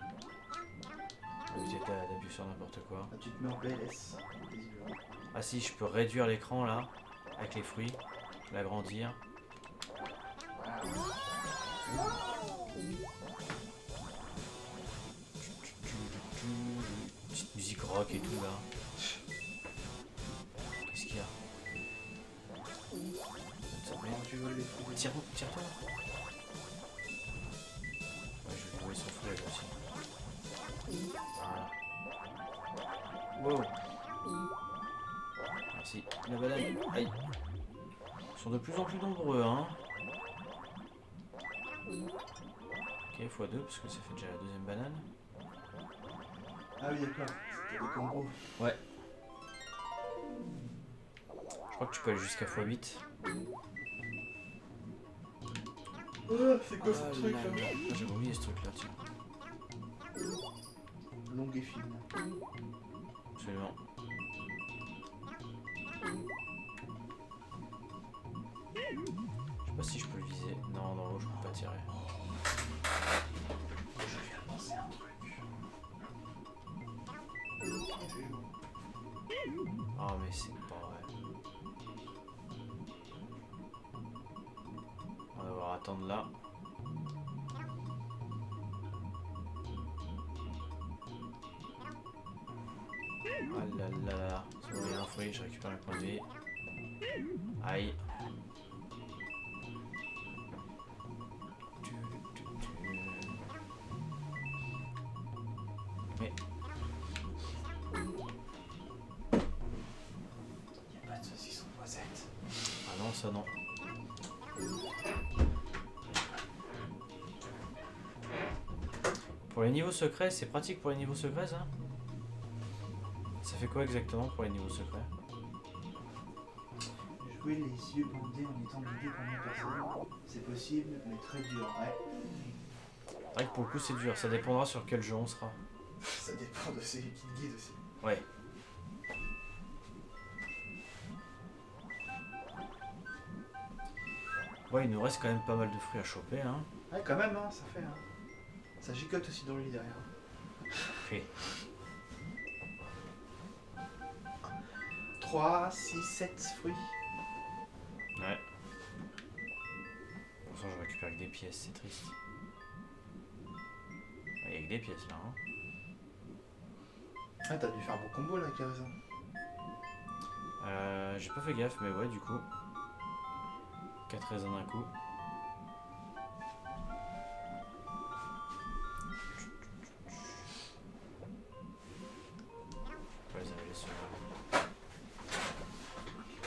Vous êtes d'appuyer sur n'importe quoi. Ah, tu te mets en PLS. visiblement. Ah si, je peux réduire l'écran là, avec les fruits, l'agrandir. Petite musique rock et tout là. Qu'est-ce qu'il y a? Comment tu veux les fruits? Tire-toi. Ouais, je vais jouer son fouet là aussi. Voilà. Wow. Merci. La banane. Aïe. Ils sont de plus en plus nombreux, hein. Ok, x2 parce que ça fait déjà la deuxième banane. Ah oui, d'accord. C'était des combos. Ouais. Je crois que tu peux aller jusqu'à x8. Oh, c'est quoi ce Ah truc là là? là. Ah, j'avais oublié ce truc là, tiens. Longue et fine. Absolument. Je sais pas si je peux le viser. Non, non, je peux pas tirer. Je viens de penser à un truc. Ah, mais c'est pas vrai. On va devoir attendre là. Ah là là. C'est bon, il y a un fruit, je récupère le point de vie. Aïe. Mais. Il n'y a pas de saucisson noisette. Ah non, ça non. Pour les niveaux secrets, c'est pratique pour les niveaux secrets ça? Ça fait quoi exactement pour les niveaux secrets? Jouer les yeux bandés en étant guidé par une personne, c'est possible, mais très dur. Ouais. C'est vrai que pour le coup c'est dur, ça dépendra sur quel jeu on sera. Ça dépend de celui qui te guide aussi. Ouais. Ouais, il nous reste quand même pas mal de fruits à choper, hein. Ouais, quand même, hein, ça fait. Hein. Ça gigote aussi dans le lit derrière. Et 3, 6, 7 fruits. ouais. Pour ça, je récupère que des pièces, c'est triste. Il y a que des pièces là, hein. Ah, t'as dû faire un bon combo là avec les raisins. J'ai pas fait gaffe, mais ouais, du coup. 4 raisins d'un coup. On va les arriver sur là.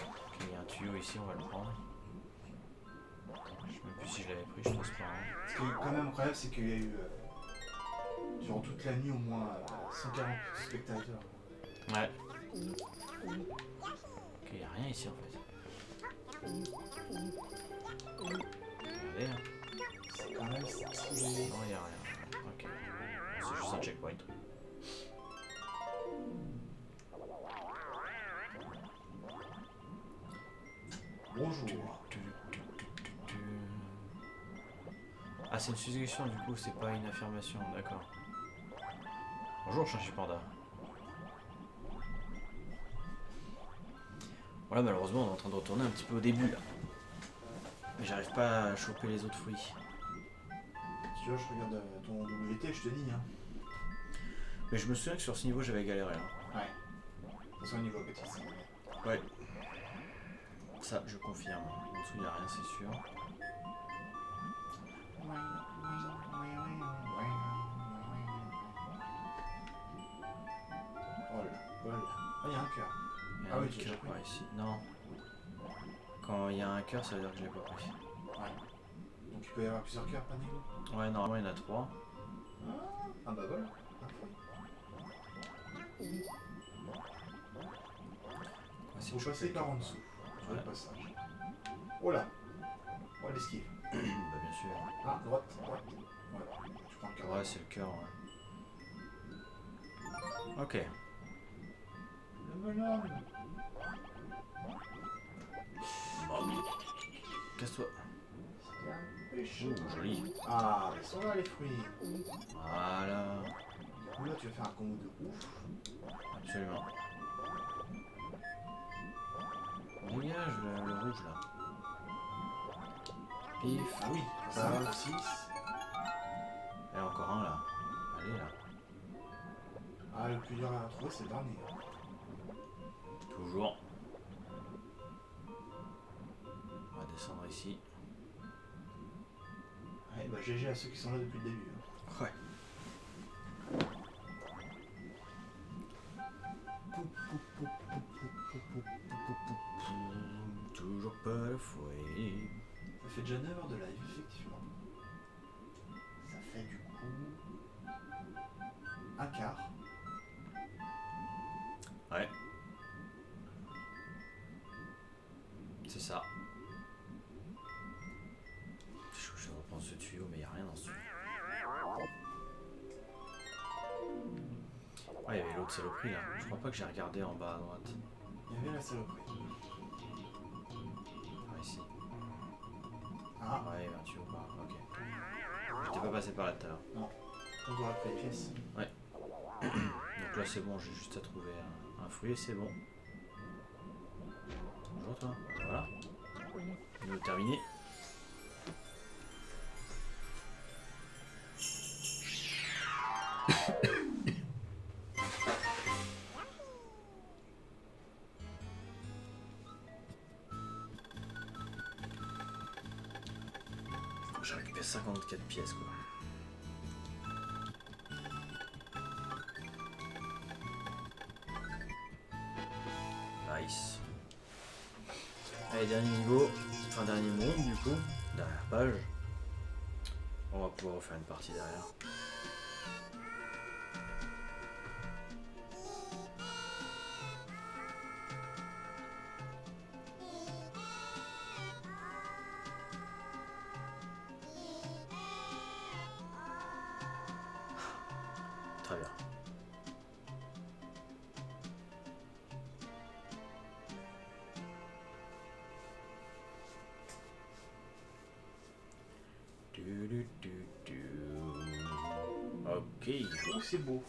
Ok, il y a un tuyau ici, on va le prendre. Je sais même plus si je l'avais pris, je pense pas. Hein. Ce qui est quand même incroyable, c'est qu'il y a eu. Durant toute la nuit, au moins 140 spectateurs. Ouais. Ok, il y a rien ici en fait. Regardez là. C'est quand même stylé. Non, il y a rien. Ok. C'est juste un checkpoint. Bonjour. Ah, c'est une suggestion du coup, c'est pas une affirmation, d'accord. Bonjour, Chachi Panda. Voilà, malheureusement, on est en train de retourner un petit peu au début là. Mais j'arrive pas à choper les autres fruits. Si tu vois, je regarde ton WT, je te dis. Hein. Mais je me souviens que sur ce niveau, j'avais galéré. Hein. Ouais. De toute façon, au niveau petit, c'est. Ouais. Ça, je confirme. En dessous, il n'y a rien, c'est sûr. Oh là, voilà. Ah, il y a un cœur. Il y a Ah un oui, autre tu l'as cœur pris. par ici. Non. Quand il y a un cœur, ça veut dire que je l'ai pas pris. Ouais. Donc il peut y avoir plusieurs cœurs, pas niveau. Ouais, normalement, il y en a 3. Ah bah voilà, un fruit. Faut passer par en dessous. Sur le passage. Oh là. Oh l'esquive. Bah, bien sûr. Ah, droite, droite. Ouais. Tu prends le cœur. Ouais, c'est le cœur, ouais. Ok. Le melon. Casse-toi. C'est un péché. Ouh, joli. Ah, ils sont là les fruits. Voilà. Du coup là tu vas faire un combo de ouf. Absolument. Dégage le rouge là. Pif. Ah oui, ça va 6. Et encore un là. Allez là. Ah le plus dur à trouver c'est le dernier. Toujours. On va descendre ici. Ouais bah GG à ceux qui sont là depuis le début. Hein. Ouais. Toujours pas le fouet. Ça fait déjà 9 heures de live effectivement. Ça fait du coup un quart. Ouais. C'est ça. Je vais reprendre ce tuyau, mais il n'y a rien dans ce tuyau. Ouais, il y avait l'autre saloperie là. Je crois pas que j'ai regardé en bas à droite. Il y avait la saloperie. Ah, ici. Ah, Ouais, il y avait un tuyau par là. Ok. J'étais pas passé par là tout à l'heure. on doit après les pièces. Donc là, c'est bon, j'ai juste à trouver un fruit et c'est bon. Bonjour toi. Voilà. Niveau terminé. J'ai récupéré 54 pièces quoi. Nice. Allez, dernier niveau, enfin dernier monde du coup, dernière page. On va pouvoir refaire une partie derrière. Très bien. Ok. Oh, c'est beau.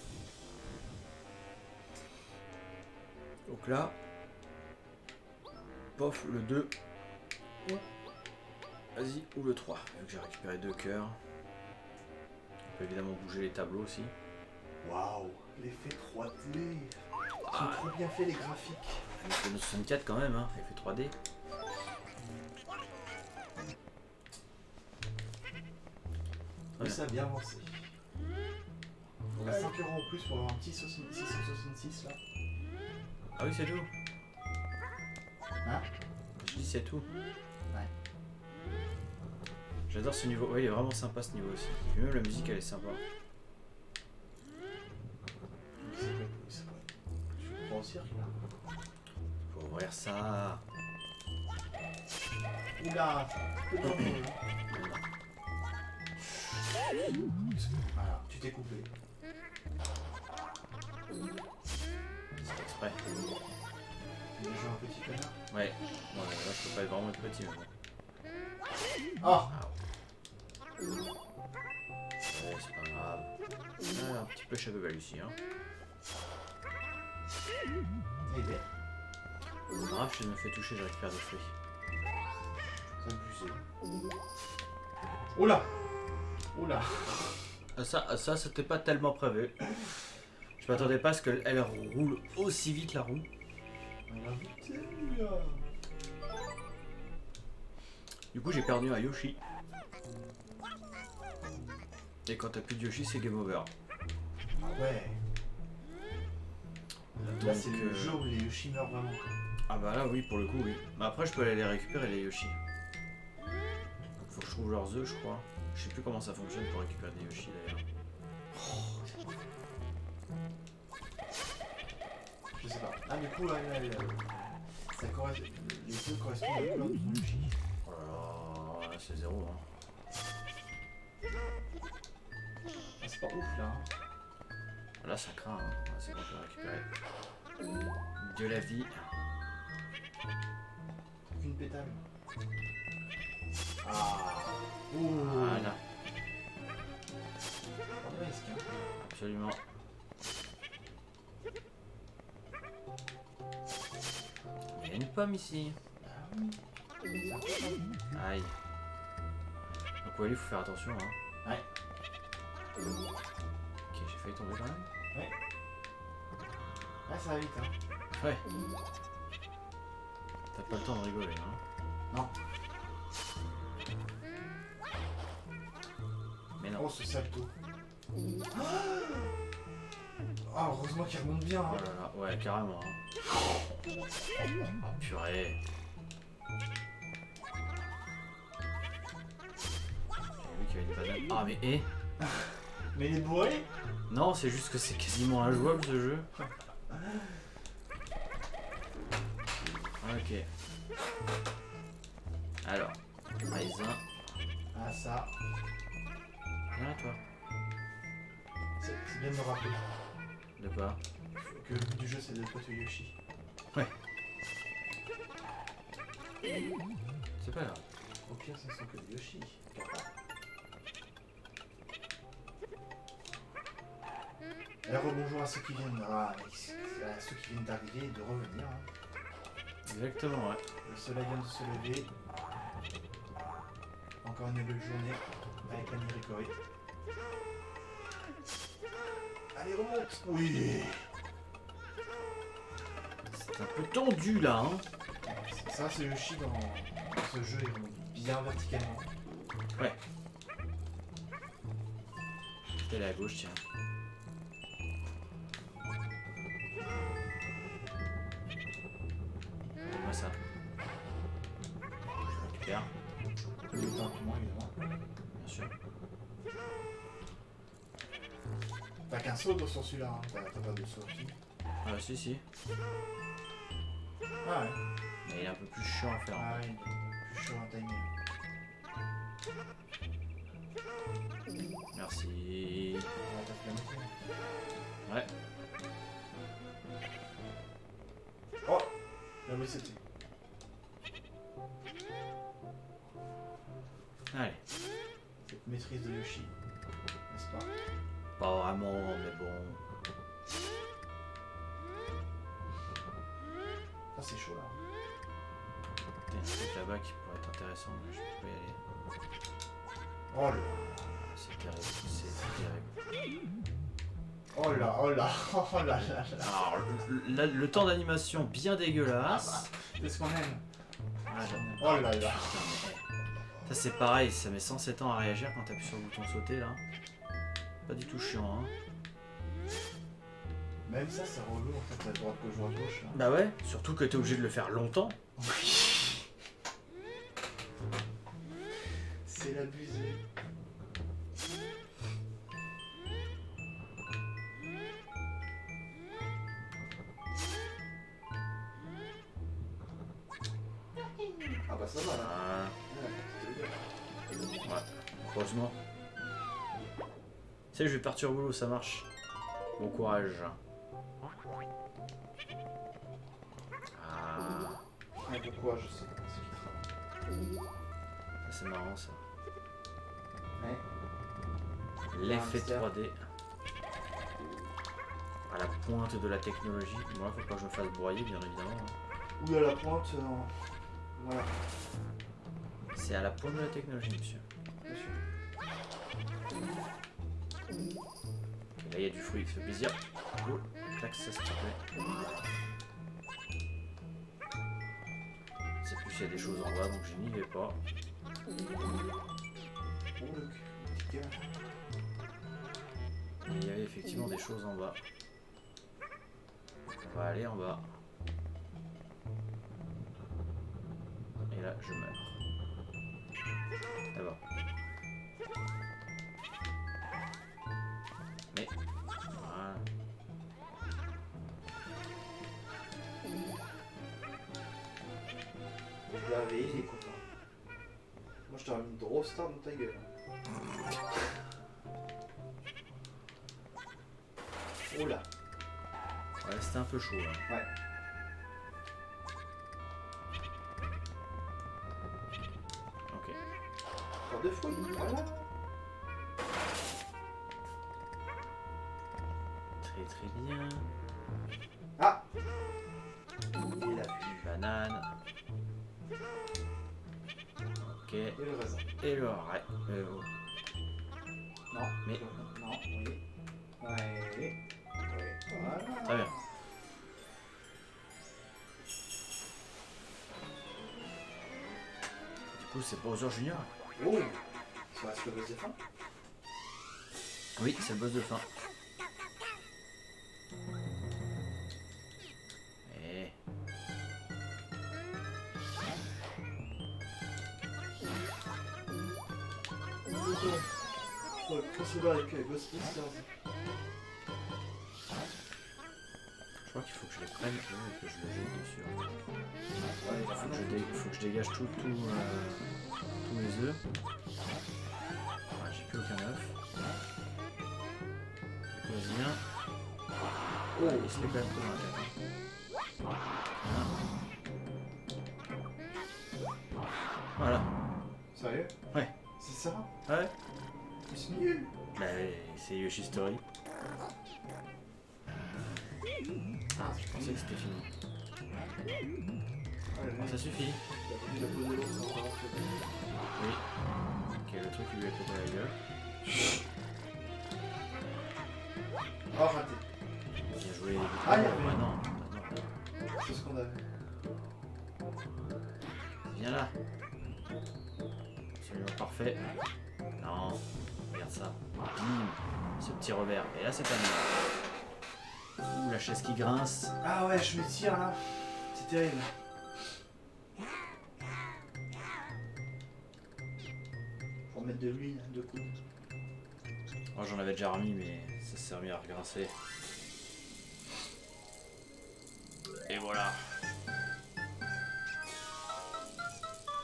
Donc là, pof, le 2. Vas-y, ou le 3, vu que j'ai récupéré 2 cœurs. On peut évidemment bouger les tableaux aussi. Waouh, l'effet 3D. Ils Ah. ont trop bien fait les graphiques. C'est le 64 quand même, hein, effet 3D. Mais ça a bien avancé. On a 5 € en plus pour avoir un petit 666 là. Ah oui, c'est tout. Hein? Je dis c'est tout. Ouais. J'adore ce niveau. Ouais, il est vraiment sympa ce niveau aussi. Puis même la musique, elle est sympa. Je prends au cirque là. Faut ouvrir ça. Oula, c'est un peu dangereux. Voilà, tu t'es coupé. C'est exprès. Tu veux jouer un petit connard? Ouais. Bon, là, je peux pas être vraiment petit, mais bon. Oh! Ouais, c'est pas grave. Ah, un petit peu échappé belle ici, hein. Eh bien, C'est pas grave, je me fais toucher, je récupère des fruits. ça me poussait. Oula! Oula! Ça c'était pas tellement prévu. Je m'attendais pas à ce qu'elle roule aussi vite la roue. Du coup, j'ai perdu un Yoshi. Et quand t'as plus de Yoshi, c'est game over. Ouais. Là, Donc, c'est le jeu où les Yoshi meurent vraiment. Ah bah là, oui, pour le coup, oui. Mais après, je peux aller les récupérer, les Yoshi. Donc, faut que je trouve leurs œufs, je crois. Je sais plus comment ça fonctionne pour récupérer des Yoshi, d'ailleurs. Je sais pas. Ah, du coup, là, ça correspond. Les œufs correspondent à la couleur de ton Yoshi. Oh là là, c'est 0, hein. Ah, c'est pas ouf là. Hein. Là, ça craint, hein. Ah, c'est bon, je vais récupérer de la vie. Une pétale. Ah. Ouh. Voilà, Pas de risque, hein. absolument. Il y a une pomme ici. Ah oui. Aïe. Donc Wally, faut faire attention, hein. Ouais. Ok, j'ai failli tomber quand même. Ah, ça va vite, hein. Ouais. T'as pas le temps de rigoler, hein. Non. Mais non. Oh, ce salto. Ah, heureusement qu'il remonte bien, hein. Oh là là, ouais, carrément, hein. Oh purée. J'ai vu qu'il y avait une banane. Ah mais Mais il est bourré. non, c'est juste que c'est quasiment injouable ce jeu. Ok. Alors, raisin. Ah, ça. Viens là toi. C'est bien de me rappeler De quoi? que le but du jeu, c'est de pas tuer Yoshi. Ouais. C'est pas grave. Au pire, ce sont que des Yoshi. Et rebonjour à ceux qui viennent, à ceux qui viennent d'arriver et de revenir. Hein. Exactement, ouais. Le soleil vient de se lever. Encore une belle journée avec la Nirikori. Allez, remonte! Oui! C'est un peu tendu là, hein. Ça, c'est Yoshi dans ce jeu, il remonte bien verticalement. Ouais. Elle est à gauche, tiens. Donne-moi ça. Je récupère, Le temps pour moi, évidemment. bien sûr. T'as qu'un saut sur celui-là, hein. T'as pas de saut aussi. Ah si si. Ah ouais. Mais il est un peu plus chiant à faire. Ah ouais. Je suis sur un timing. Merci. On va t'appeler un Ouais. Oh, la c'était. Allez. Cette maîtrise de Yoshi, n'est-ce pas? Pas vraiment, mais bon. Ça c'est chaud là. T'as un truc là-bas qui pourrait être intéressant, mais je peux pas y aller. Oh là. C'est terrible, c'est terrible. Oh là, oh là, oh là là là. Alors, le temps d'animation bien dégueulasse. C'est ce qu'on aime. Ah, j'aime. Oh là là. Putain, mais, ça c'est pareil, ça met 107 ans à réagir quand t'appuies sur le bouton sauter là. Pas du tout chiant, hein. Même ça c'est relou en fait, à droite gauche là. Bah ouais, surtout que t'es obligé de le faire longtemps. C'est l'abusé. Ah bah ça va là. Ah, Ouais, ouais, heureusement. Tu sais, je vais partir au boulot, ça marche. Bon courage. Ah, ouais, pourquoi je sais pas ce qu'il travaille. ça c'est marrant ça. Ouais. L'effet hamster. 3D. À la pointe de la technologie. Moi, faut pas que je me fasse broyer, bien évidemment. hein. Ou à la pointe, voilà. C'est à la pointe de la technologie, monsieur. Bien sûr. Et là, il y a du fruit qui fait plaisir. Oh, claque ça, s'il te plaît. Je sais plus s'il y a des choses en bas, donc je n'y vais pas. Oh le petit gars. Mais il y avait effectivement des choses en bas. On va aller en bas. Et là, je meurs. D'abord. Mais. Voilà. Vous l'avez, les copains. Moi je t'aurais mis une grosse tarte dans ta gueule. Oh là. Ouais, c'était un peu chaud là. Ouais. Ok. Encore deux fois, voilà. Très très bien. Ah. Il a vu. Banane. Ok. Et le raisin. Et le rail. Oh. Non. Mais- Non, oui. Ouais. Ouais. Voilà. Très bien. Du coup, c'est Bowser Junior. Oh. Ça reste le boss de fin. Oui, c'est le boss de fin. Eh. Faut procéder avec Ghostbusters. Je crois qu'il faut que je les prenne et que je le jette dessus. Ouais, Faut que je dégage tous mes œufs. Ah, j'ai plus aucun œuf. Vas-y, viens. Oh, Il se fait quand même trop dans la tête. Voilà. Sérieux? Ouais. C'est ça? Ouais. C'est nul. Bah, c'est Yoshi Story. Ah, je pensais que c'était fini. Bon, ça suffit. Il a posé l'autre, ça va pas rentrer. Oui. Ok, le truc qui lui a pété la gueule. Oh, raté. Bien joué. Ah, il y avait- bah non. Bah non. C'est ce qu'on avait. Viens là. Absolument parfait. Non. Regarde ça. Bim. ce petit revers. Et là, c'est pas mieux. Ouh, la chaise qui grince. Ah ouais, je m'étire là. C'est terrible. Faut remettre de l'huile, 2 coups. Moi, j'en avais déjà remis, mais ça s'est remis à regrincer. Et voilà.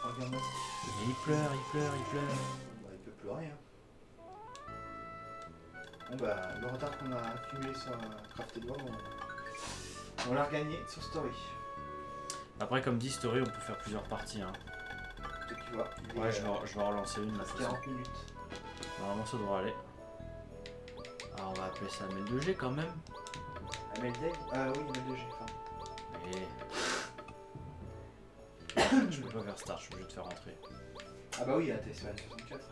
Regarde-moi ça. Et il pleure, il pleure, il pleure. Bah, il peut pleurer. Hein. Bon bah, le retard qu'on a accumulé sur Crafted World, on l'a regagné sur Story. Après, comme dit Story, on peut faire plusieurs parties. Hein. Toi, tu vois. Ouais, je vais relancer une. Il de reste toute façon. 40 minutes. Normalement, ça devrait aller. Alors, on va appeler ça ML2G quand même. MLD. Ah oui, ML2G. Enfin. Et... je peux pas faire start, je suis obligé de faire rentrer. Ah bah oui, t'es sur la 64.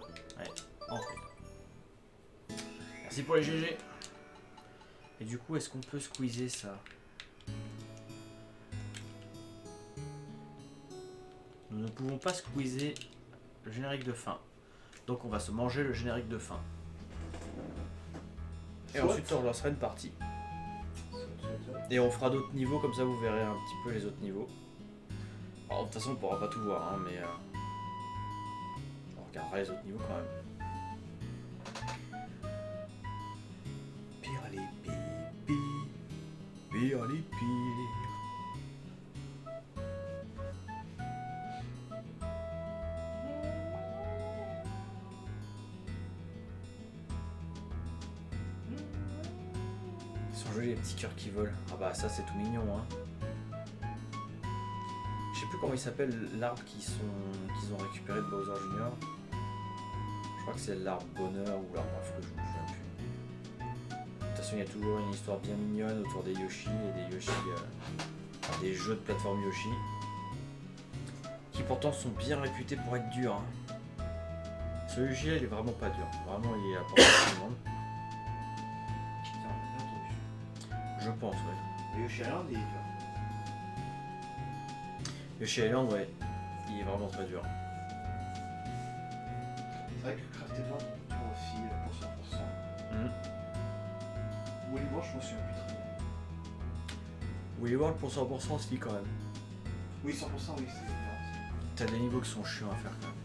Entrée. Merci pour les GG. Et du coup, est-ce qu'on peut squeezer ça? Nous ne pouvons pas squeezer le générique de fin. Donc on va se manger le générique de fin. Et ensuite on relancera une partie. Et on fera d'autres niveaux, comme ça vous verrez un petit peu les autres niveaux. Alors, de toute façon on pourra pas tout voir, hein, mais on regardera les autres niveaux quand même. Ils sont jolis les petits cœurs qui volent. Ah bah ça c'est tout mignon hein. Je sais plus comment il s'appelle l'arbre qu'ils ont récupéré de Bowser Junior. Je crois que c'est l'arbre bonheur ou l'arbre affreux, je me souviens plus. De toute façon il y a toujours une histoire bien mignonne autour des Yoshi et des Yoshi, des jeux de plateforme Yoshi. Qui pourtant sont bien réputés pour être durs. Hein. Ce Yoshi il est vraiment pas dur. Vraiment il est à portée de tout le monde. Je pense ouais. Le Yoshi Island il est dur. Yoshi Island ouais. Il est vraiment très dur. C'est vrai que Crafted World est dur aussi pour 100%. Willy World je m'en souviens plus très bien. Willy World pour 100% si quand même. Oui 100% oui c'est bien. T'as des niveaux qui sont chiants à faire quand même.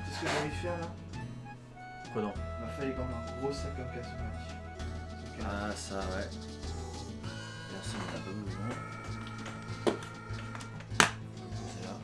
C'est ce que j'ai envie de faire là. Quoi non? Il m'a fallu comme un gros sac comme Katsumaki. Ah ça ouais. Merci mais t'as pas besoin. C'est là.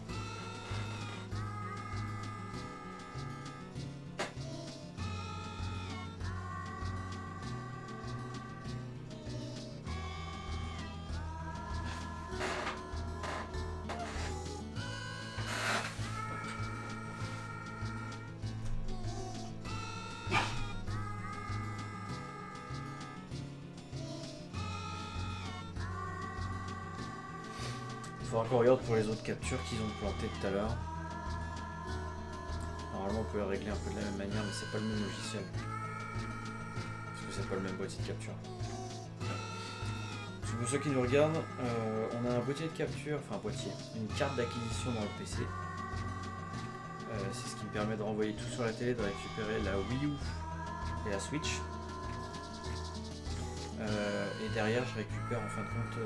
Il faudra qu'on regarde pour les autres captures qu'ils ont plantées tout à l'heure. Normalement on peut les régler un peu de la même manière mais c'est pas le même logiciel. Parce que c'est pas le même boîtier de capture. Parce que pour ceux qui nous regardent, on a un boîtier de capture, enfin un boîtier, une carte d'acquisition dans le PC. C'est ce qui me permet de renvoyer tout sur la télé, de récupérer la Wii U et la Switch. Et derrière je récupère en fin de compte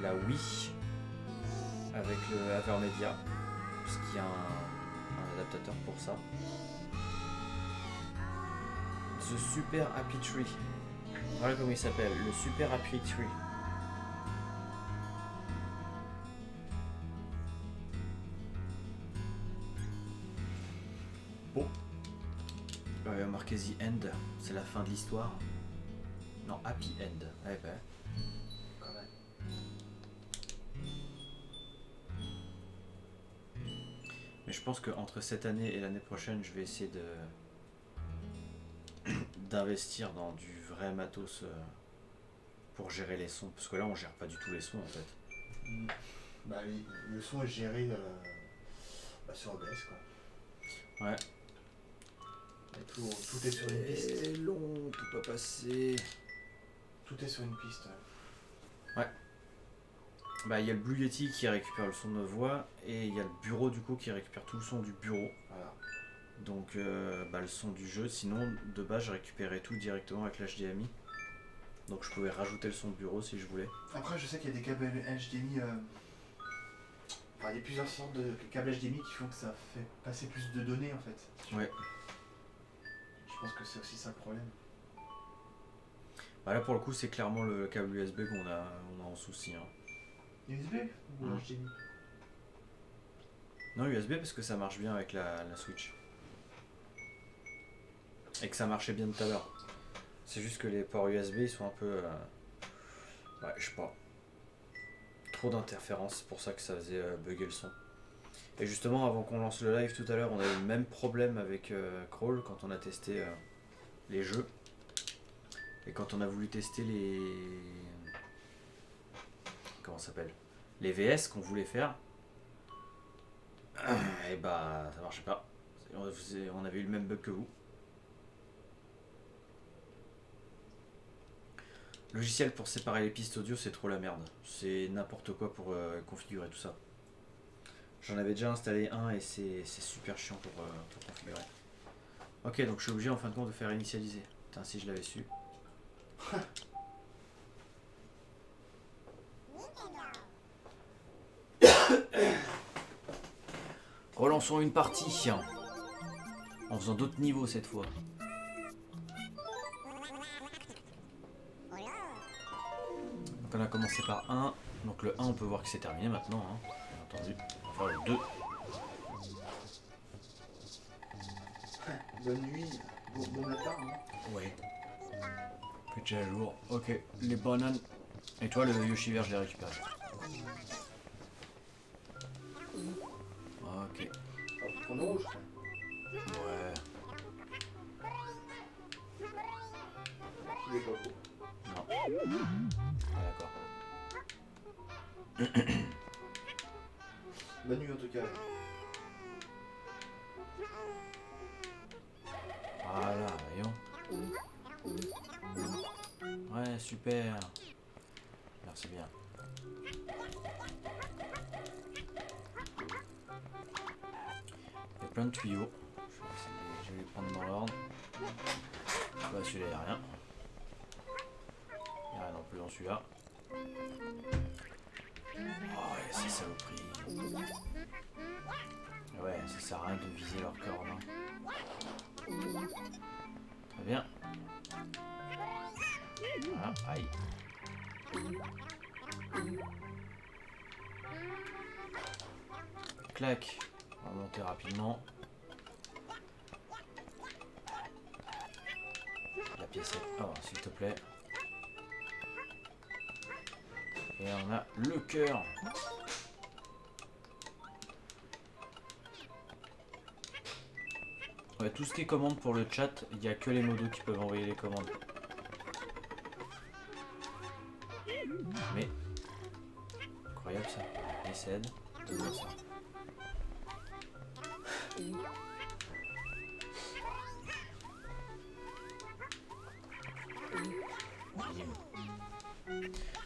la Wii avec le Avermedia, parce qu'il y a un adaptateur pour ça. The Super Happy Tree. Voilà comment il s'appelle, le Super Happy Tree. Bon. Marqué The End, c'est la fin de l'histoire. Non, Happy End. Ouais, bah. Quand même. Mais je pense qu'entre cette année et l'année prochaine, je vais essayer d'investir dans du vrai matos pour gérer les sons. Parce que là, on gère pas du tout les sons en fait. Bah oui, le son est géré sur OBS quoi. Ouais. Et tout est sur une piste. C'est long, tout pas passé. Tout est sur une piste. Ouais. Bah, il y a le Blue Yeti qui récupère le son de nos voix et il y a le bureau du coup qui récupère tout le son du bureau. Voilà. Donc le son du jeu, sinon de base je récupérais tout directement avec l'HDMI. Donc je pouvais rajouter le son de bureau si je voulais. Après je sais qu'il y a des câbles HDMI, enfin il y a plusieurs sortes de câbles HDMI qui font que ça fait passer plus de données en fait. Ouais. Je pense que c'est aussi ça le problème. Bah là pour le coup c'est clairement le câble USB qu'on a en souci. Hein. USB ou HDMI? Non USB parce que ça marche bien avec la Switch. Et que ça marchait bien tout à l'heure. C'est juste que les ports USB ils sont un peu... ouais je sais pas. Trop d'interférences, c'est pour ça que ça faisait bugger le son. Et justement avant qu'on lance le live tout à l'heure on a eu le même problème avec Crawl quand on a testé les jeux. Et quand on a voulu tester les... Comment ça s'appelle? Les VS qu'on voulait faire. Et bah ça marchait pas. On avait eu le même bug que vous. Logiciel pour séparer les pistes audio c'est trop la merde. C'est n'importe quoi pour configurer tout ça. J'en avais déjà installé un et c'est super chiant pour configurer. Ok donc je suis obligé en fin de compte de faire initialiser. Putain si je l'avais su. Relançons une partie. En faisant d'autres niveaux cette fois. Donc on a commencé par 1. Donc le 1 on peut voir que c'est terminé maintenant. Hein, bien entendu. On va faire le 2. Bonne nuit, bon matin. Hein. Ouais. Petit à jour. Ok. Les bananes. Et toi le Yoshi vert je l'ai récupéré. Ok. Alors, prendre rouge. Ouais. Il est pas beau. Non. Ah, d'accord. Bonne nuit en tout cas. Voilà, voyons. Ouais, super. Merci bien. Il y a plein de tuyaux. Je vais les prendre dans l'ordre. Bah celui-là, il n'y a rien. Il n'y a rien non plus dans celui-là. Oh, ouais, c'est saloperie. Ouais, ça sert à rien de viser leur corps. Hein. Très bien. Voilà, aïe. Clac. On va monter rapidement. La pièce. Oh, s'il te plaît. Et on a le cœur. Ouais, tout ce qui est commande pour le chat, il n'y a que les modos qui peuvent envoyer les commandes. Mais, incroyable ça. Essaie de voir ça.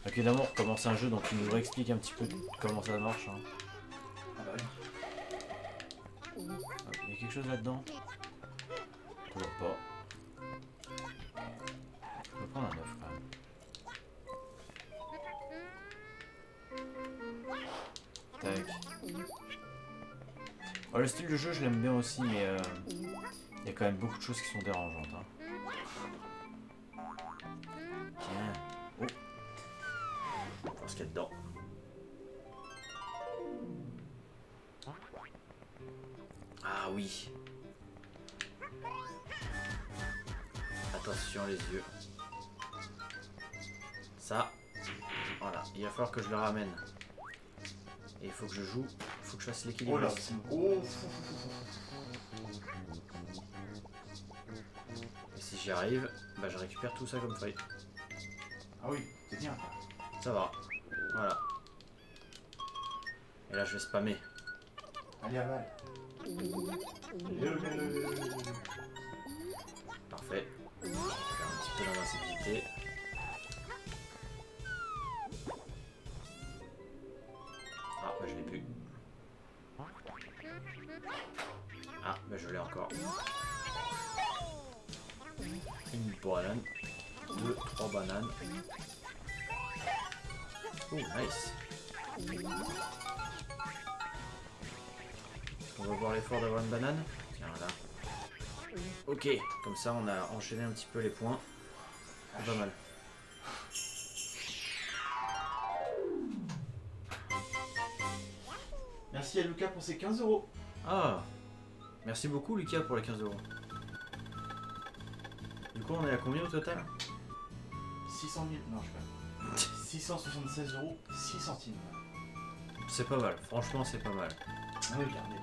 Ok, d'abord on recommence un jeu, donc il nous réexplique un petit peu comment ça marche. Hein. Ah bah oui. Il y a quelque chose là-dedans? Toujours pas. Je peux prendre un œuf quand même. Tac. Oh, le style de jeu, je l'aime bien aussi, mais il y a quand même beaucoup de choses qui sont dérangeantes. Hein. Tiens. Oh. On va voir ce qu'il y a dedans. Ah oui. Attention les yeux. Ça. Voilà. Il va falloir que je le ramène. Et il faut que je joue. Il faut que je fasse l'équilibre. Oh là, ici. oh. Et si j'y arrive, bah je récupère tout ça comme feuille. Ah oui, c'est bien. Ça va. Voilà. Et là je vais spammer. Allez, aval. Parfait. Je vais faire un petit peu d'invincibilité. Ah bah je l'ai plus. Ah, bah je l'ai encore. Une banane. 2, 3 bananes. Oh, nice. On va voir l'effort d'avoir une banane. Tiens, là. Ok, comme ça on a enchaîné un petit peu les points. C'est pas mal. Merci à Lucas pour ses 15 €. Ah, merci beaucoup Lucas pour les 15 €. Du coup on est à combien au total? 600 000. Non, je sais pas. 676 € 6 centimes. C'est pas mal, franchement c'est pas mal. Ah oui, bien, bien.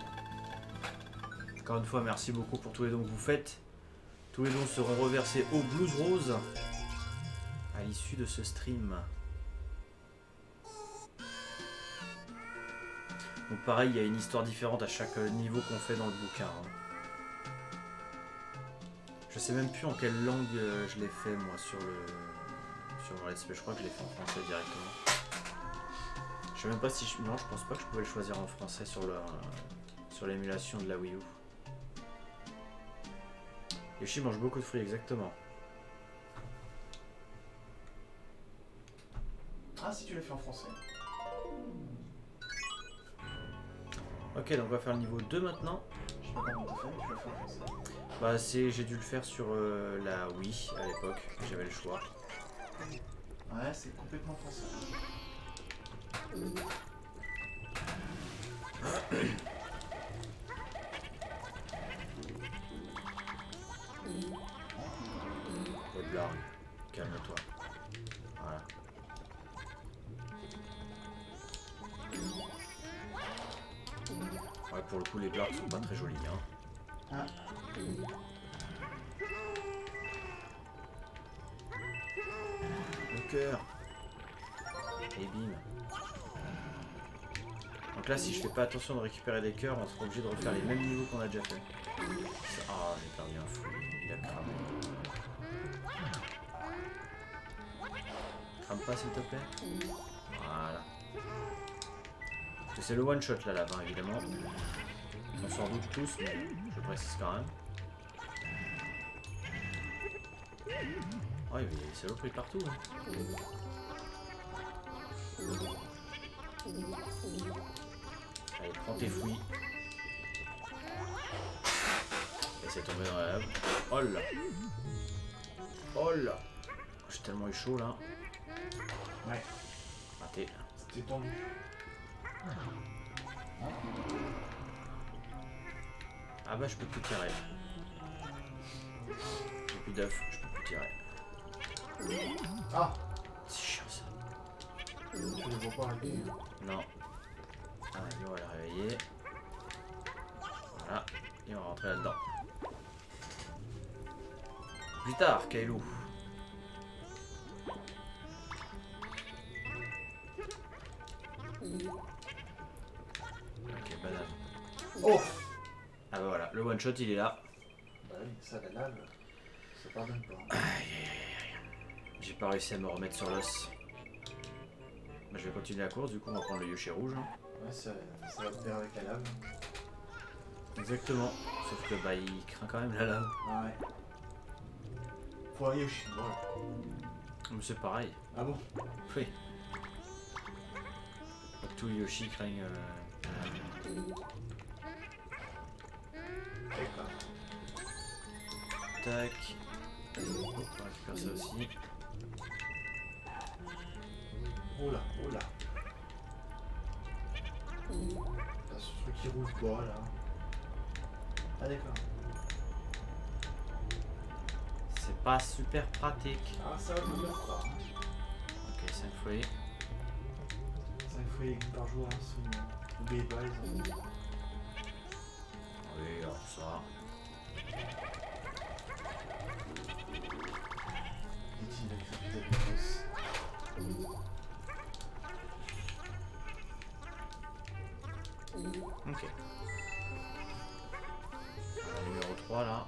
Encore une fois, merci beaucoup pour tous les dons que vous faites. Tous les dons seront reversés au Blues Rose à l'issue de ce stream. Donc pareil, il y a une histoire différente à chaque niveau qu'on fait dans le bouquin. Hein. Je sais même plus en quelle langue je l'ai fait moi sur mon let's play. Je crois que je l'ai fait en français directement. Je sais même pas si non, je pense pas que je pouvais le choisir en français sur l'émulation de la Wii U. Yoshi mange beaucoup de fruits, exactement. Ah, si tu l'as fait en français. Ok, donc on va faire le niveau 2 maintenant. Je sais pas comment t'as fait, mais tu l'as fait en français. Bah j'ai dû le faire sur la Wii à l'époque, j'avais le choix. Ouais, c'est complètement français. Blague, calme-toi. Voilà. Ouais, pour le coup, les blagues sont pas très jolies. Hein. Ah. Le cœur. Et bim. Donc là, si je fais pas attention de récupérer des cœurs, on sera obligé de refaire les mêmes niveaux qu'on a déjà fait. Ah, j'ai perdu un fruit. Il a cramé. Crame pas, s'il te plaît. Voilà. Parce que c'est le one shot là, là-bas, évidemment. On s'en doute tous, mais je précise quand même. Oh, il y avait des saloperies partout. Hein. Allez, prends tes fruits. Laissez tomber dans la lave. Oh là. Oh là. J'ai tellement eu chaud là. Ouais. Raté. C'était tendu. Ah bah je peux plus tirer. J'ai plus d'œufs, je peux plus tirer. Ah, C'est chiant ça. tu les vois pas réveiller. Non. Allez, on va la réveiller. Voilà. Et on va rentrer là-dedans. Plus tard, Kailou. Ok, banane. Oh. Ah bah voilà, le one shot il est là. Bah oui, ça, la lave, ça pardonne pas. J'ai pas réussi à me remettre sur l'os. Bah, je vais continuer la course, du coup on va prendre le Yoshi rouge. Hein. Ouais, ça va te faire avec la lave. Exactement. Sauf que bah il craint quand même la lave. Ah ouais. Faut un Yoshi, voilà. Mais c'est pareil. Ah bon? Oui. Tous les Yoshi craignent la lave. D'accord. Tac. Oh, on récupère ça aussi. Oh là, oh là. T'as ce truc qui roule quoi là? Ah d'accord. C'est pas super pratique. Ah ça va me faire quoi. Ok, 5 fruits. 5 fruits par jour, hein, n'oubliez pas les amis. Oui, alors ça. Dit-il avec sa petite réponse. Ok. Alors, numéro 3 là.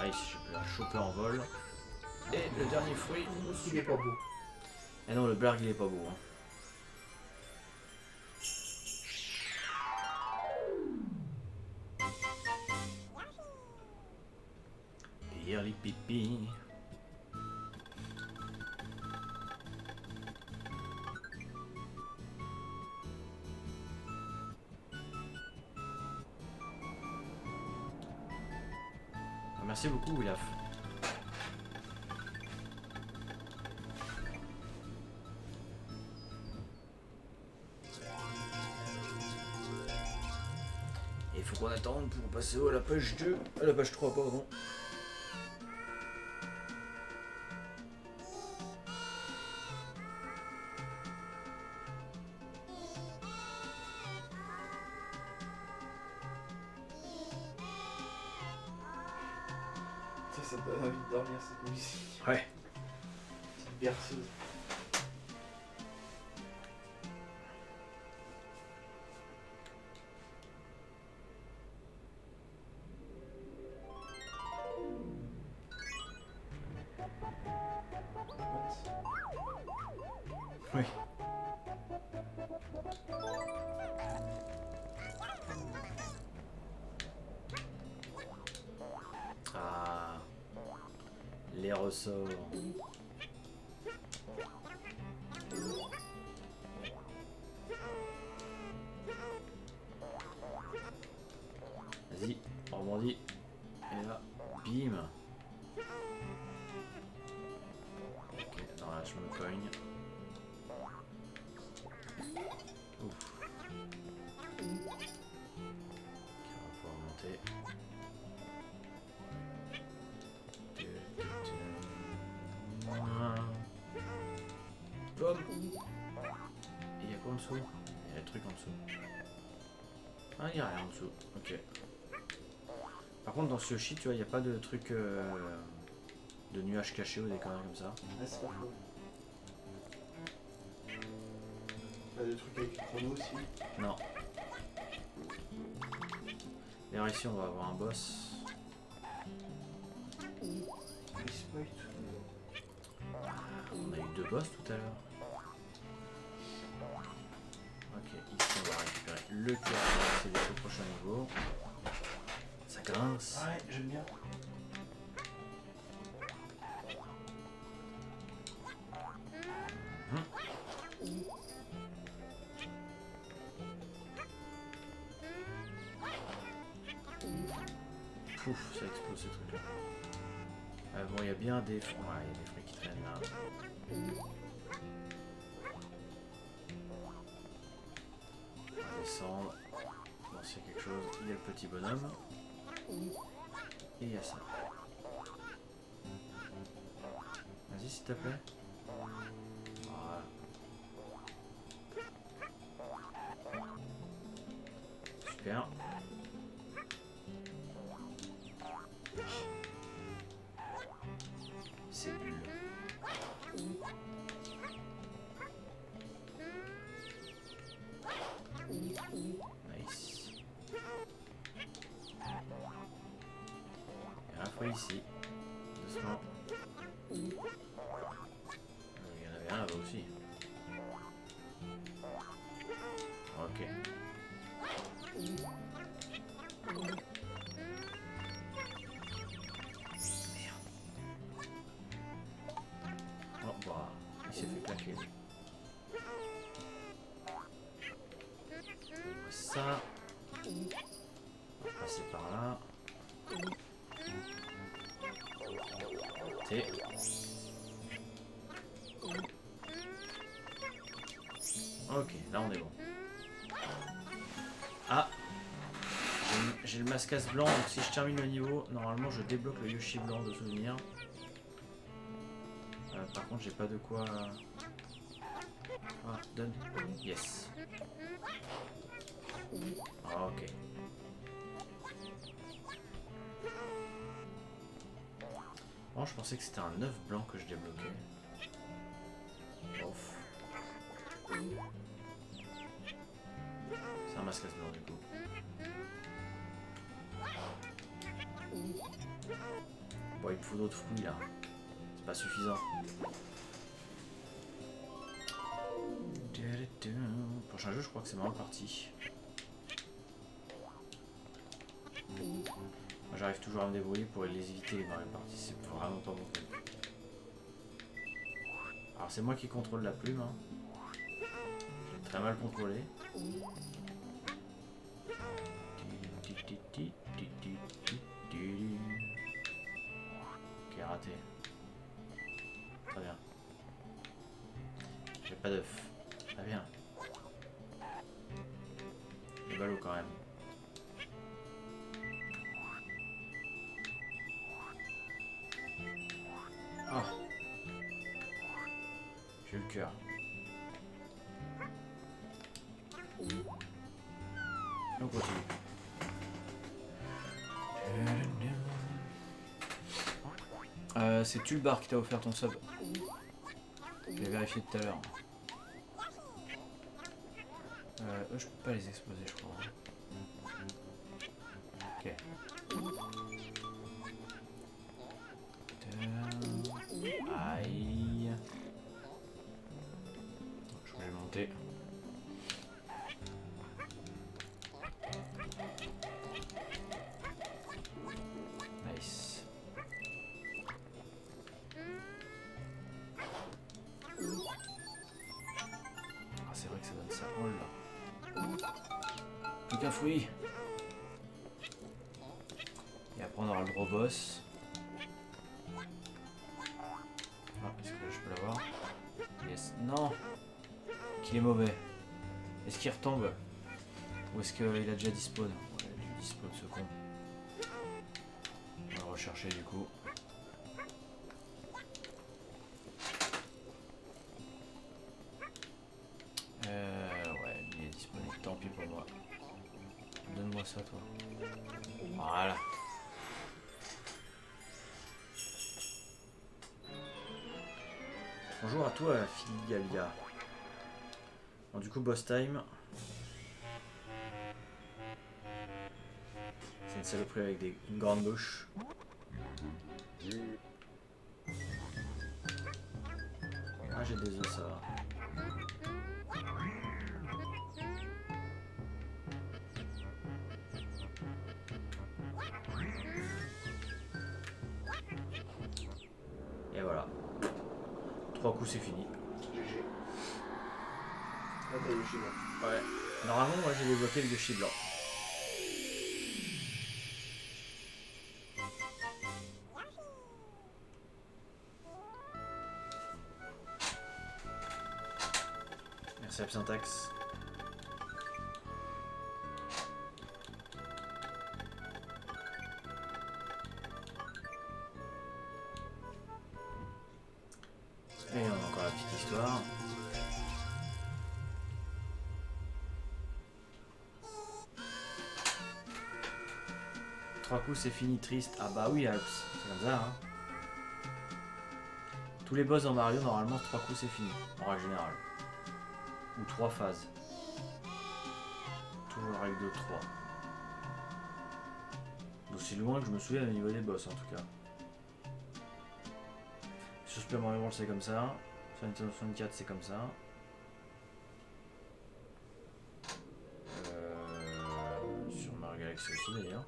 Nice, j'ai pu la choper en vol. Et le dernier fruit. Il est pas beau. Et non, le Blarg il est pas beau. Hein. pipi. Merci beaucoup, Wilaf. Et il faut qu'on attende pour passer à la page 2. À la page 3, pardon. Ça me donne envie de dormir cette musique. Ouais. Petite berceuse. Oui. Ah. Les ressorts. Vas-y, on rebondit. Et là, bim. Ok, attends, là je me cogne. Ouf. Ok, on va pouvoir monter. Pomme. Et il y a quoi en dessous? Il y a des trucs en dessous. Ah, il n'y a rien en dessous. Ok. Par contre, dans ce Yoshi, tu vois, il n'y a pas de truc de nuages cachés ou des conneries comme ça. Ah, c'est pas faux. Pas de trucs avec le chrono aussi. Non. D'ailleurs, ici, on va avoir un boss. Il spoil tout. On a eu 2 boss tout à l'heure. Ok, ici, on va récupérer le cœur pour accéder au prochain niveau. Ça grince. Ouais, j'aime bien. Pouf, ça explose ces trucs là. Bon, il y a bien des... Ouais, il y a des fruits qui traînent là. On va descendre. Bon, s'il y a quelque chose, il y a le petit bonhomme. Et il y a ça. Vas-y, s'il te plaît. Voilà. Super. C'est bulle. Nice. Et un fois ici. Doucement. Il y en avait un là-bas aussi. Ok. Oh bah, il s'est fait claquer. Ça. On va passer par là. T. Ok, là on est bon. Ah, j'ai le mascasse blanc, donc si je termine le niveau, normalement je débloque le Yoshi blanc de souvenir. Par contre, j'ai pas de quoi... Ah, donne. Yes. Ah, ok. Bon, je pensais que c'était un œuf blanc que je débloquais. Ouf. C'est un mascasse blanc du coup. Bon, il me faut d'autres fruits là. C'est pas suffisant. Prochain jeu, je crois que c'est mal parti. j'arrive toujours à me débrouiller pour les éviter les marées parties. C'est vraiment pas bon. Alors c'est moi qui contrôle la plume. Hein. J'ai très mal contrôlé. Ok, raté. Très bien. J'ai pas d'œuf. Très bien. Les ballots quand même. Oh. J'ai le cœur. On continue. C'est Tulbar qui t'a offert ton sub. Je l'ai vérifié tout à l'heure. Eux, je peux pas les exposer, je crois. Ok. Aïe. Je vais monter. Nice. Ah, c'est vrai que ça donne ça. Oh là. Plus qu'un fruit. Et après on aura le gros boss. Ah, est-ce que je peux l'avoir? Yes. Non. Qu'il est mauvais. Est-ce qu'il retombe? Ou est-ce qu'il a déjà dispawn? Ouais, il dispawn ce con. On va le rechercher du coup. Ouais, il est disponible. Tant pis pour moi. Donne-moi ça, toi. Voilà. Bonjour à toi, Filialia. Bon, du coup, boss time. C'est une saloperie avec une grande bouche. Ah, j'ai des os, ça va. Et voilà. 3 coups, c'est fini. GG. Là, t'as Yoshi blanc. Ouais. Normalement, moi, j'ai débloqué le Yoshi blanc. Merci Absyntax. Et on a encore la petite histoire. Trois coups c'est fini, triste. Ah bah oui Alps, c'est comme ça hein. Tous les boss dans Mario normalement 3 coups c'est fini, en règle générale. Ou 3 phases. Toujours la règle de 3. D'aussi loin que je me souviens au niveau des boss en tout cas. Sur Super Mario World c'est comme ça. Sur Nintendo 64 c'est comme ça. Sur Mario Galaxy aussi d'ailleurs.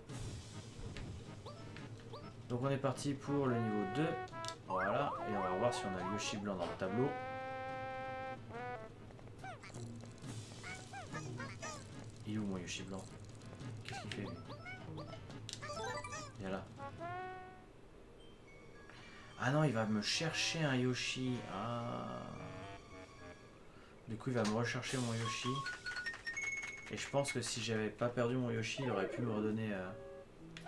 Donc on est parti pour le niveau 2. Voilà, et on va voir si on a le Yoshi blanc dans le tableau. Il est où mon Yoshi blanc? Qu'est-ce qu'il fait lui? Il est là. Ah non, il va me chercher un Yoshi. Ah. Du coup, il va me rechercher mon Yoshi. Et je pense que si j'avais pas perdu mon Yoshi, il aurait pu me redonner.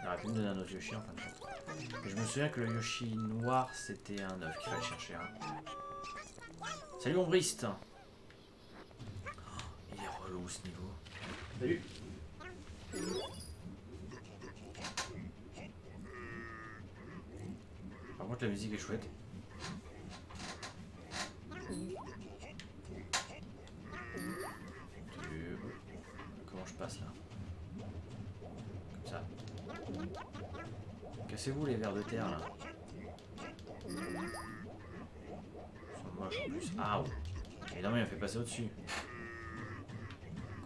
Il aurait pu me donner un autre Yoshi en fin de compte. Et je me souviens que le Yoshi noir, c'était un œuf qu'il fallait chercher. Hein. Salut mon Brist. Oh, il est relou ce niveau. Salut. Par contre, la musique est chouette. Comment je passe là? Comme ça. Cassez-vous les vers de terre là. Ils sont moches en plus. Ah ouais. Évidemment, il m'a fait passer au-dessus.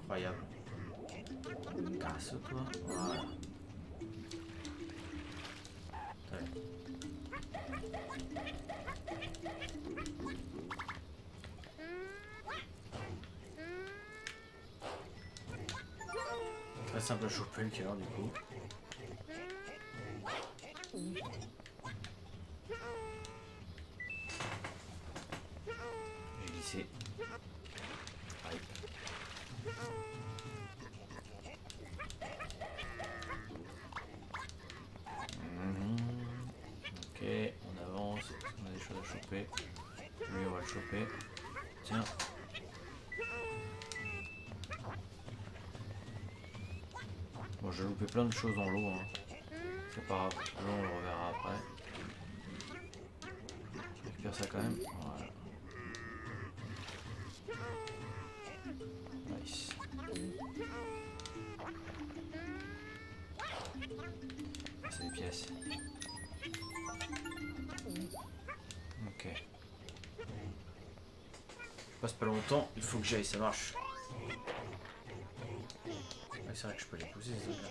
Incroyable. Casse-toi. Voilà. Pas simple à choper le cœur du coup. J'ai glissé. Aïe. Ok, on avance, on a des choses à choper. Lui on va le choper. Tiens. Bon, j'ai loupé plein de choses dans l'eau, hein. C'est pas grave, l'eau on le reverra après. Je récupère ça quand même. Voilà. Nice. Ah, c'est des pièces. Ok. Je passe pas longtemps, il faut que j'aille, ça marche. Ouais, c'est vrai que je peux les pousser ces trucs là.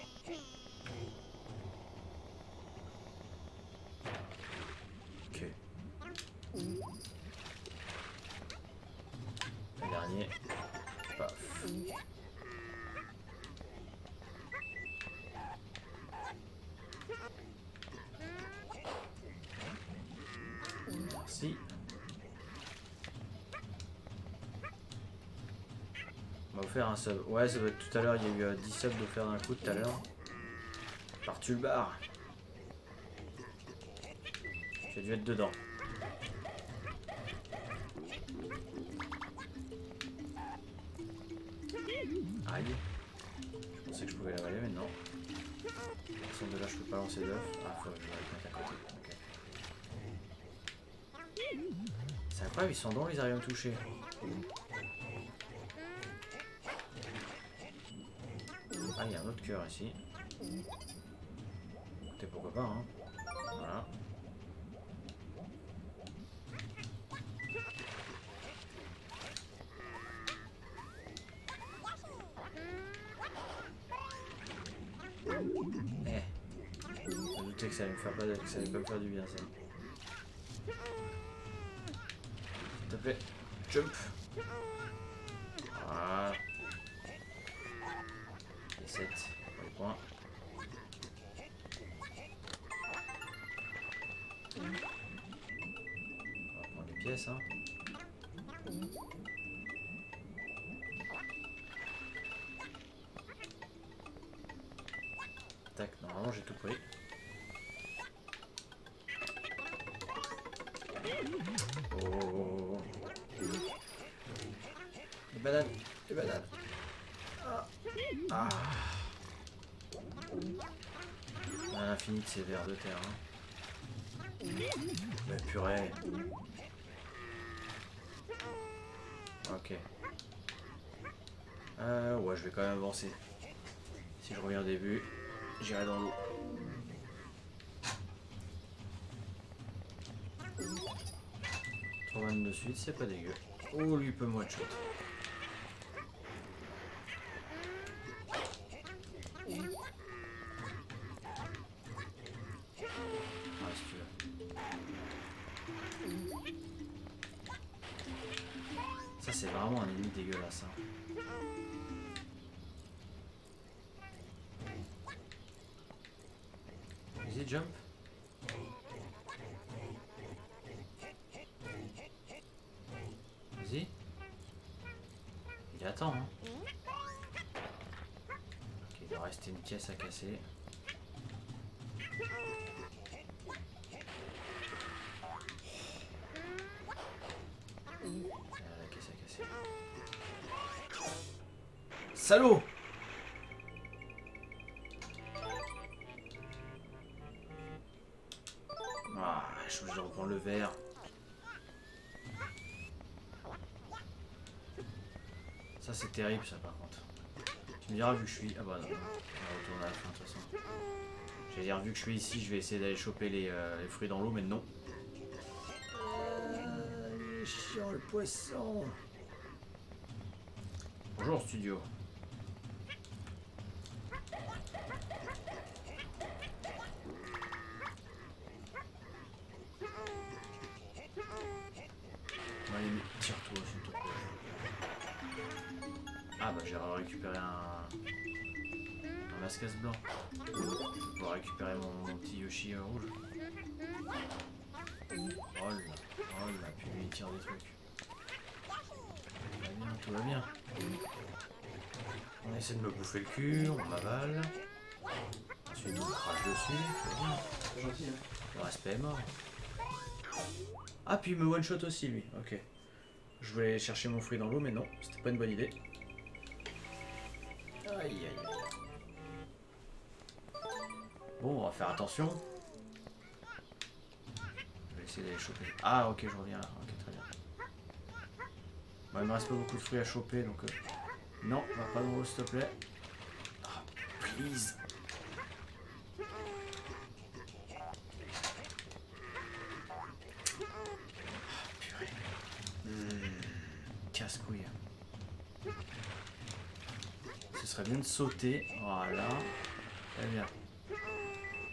Ok. Le dernier. Paf. Merci. On va vous faire un sub. Ouais, ça va être tout à l'heure, il y a eu 10 subs d'offert d'un coup tout à l'heure. Par Tulbar. J'ai dû être dedans. Aïe. Je pensais que je pouvais l'avaler, mais non. De toute façon, de là, je peux pas lancer d'œuf. Ah, faut que je le mettre à côté. Ok. C'est incroyable, ils sont drôles, ils arrivent à me toucher. Ah, il y a un autre cœur ici. Écoutez, pourquoi pas, hein. Voilà. Eh. Je me doutais que ça allait me faire pas, que ça allait pas me faire du bien, ça. S'il te plaît, jump. Voilà. Et 7 pour les points. On va prendre les pièces, hein. Tac, normalement j'ai tout pris. Oh. Les bananes, les bananes. Ah. Ah. À l'infini de ces vers de terre. Hein. Mais purée. Ok. Ouais, je vais quand même avancer. Si je reviens au début, j'irai dans l'eau. 3 de suite, c'est pas dégueu. Oh, lui peut me one-shot. Ah, si tu veux. Ça, c'est vraiment un ennemi dégueulasse. Hein. Vas-y, jump. Vas-y. Il attend, hein. Ok, il doit rester une pièce à casser. La caisse à casser. Salaud! Ah, je suis obligé de reprendre le verre. Ça c'est terrible ça par contre. Tu me diras vu que je suis... Ah bah non, on va retourner à la fin de toute façon. J'allais dire vu que je suis ici, je vais essayer d'aller choper les fruits dans l'eau, mais non. Il est chiant le poisson. Bonjour studio. Allez, tire-toi s'il te plaît. Ah bah j'ai récupéré un Un mascasse blanc. Je vais récupérer mon petit Yoshi rouge. Oh là, puis lui il tire des trucs. Tout va bien. On essaie de me bouffer le cul, on m'avale. Ensuite on me crache dessus, tout va bien. C'est gentil, hein. Le respect est mort. Ah, puis il me one-shot aussi lui, ok. Je voulais chercher mon fruit dans l'eau, mais non, c'était pas une bonne idée. Aïe aïe aïe. Bon, on va faire attention. Je vais essayer d'aller choper. Ah, ok, je reviens là. Ok, très bien. Bon, il me reste pas beaucoup de fruits à choper, donc... Non, va pas dans l'eau, s'il te plaît. Ah, please. Casse-couille. Ce serait bien de sauter. Voilà. Très bien.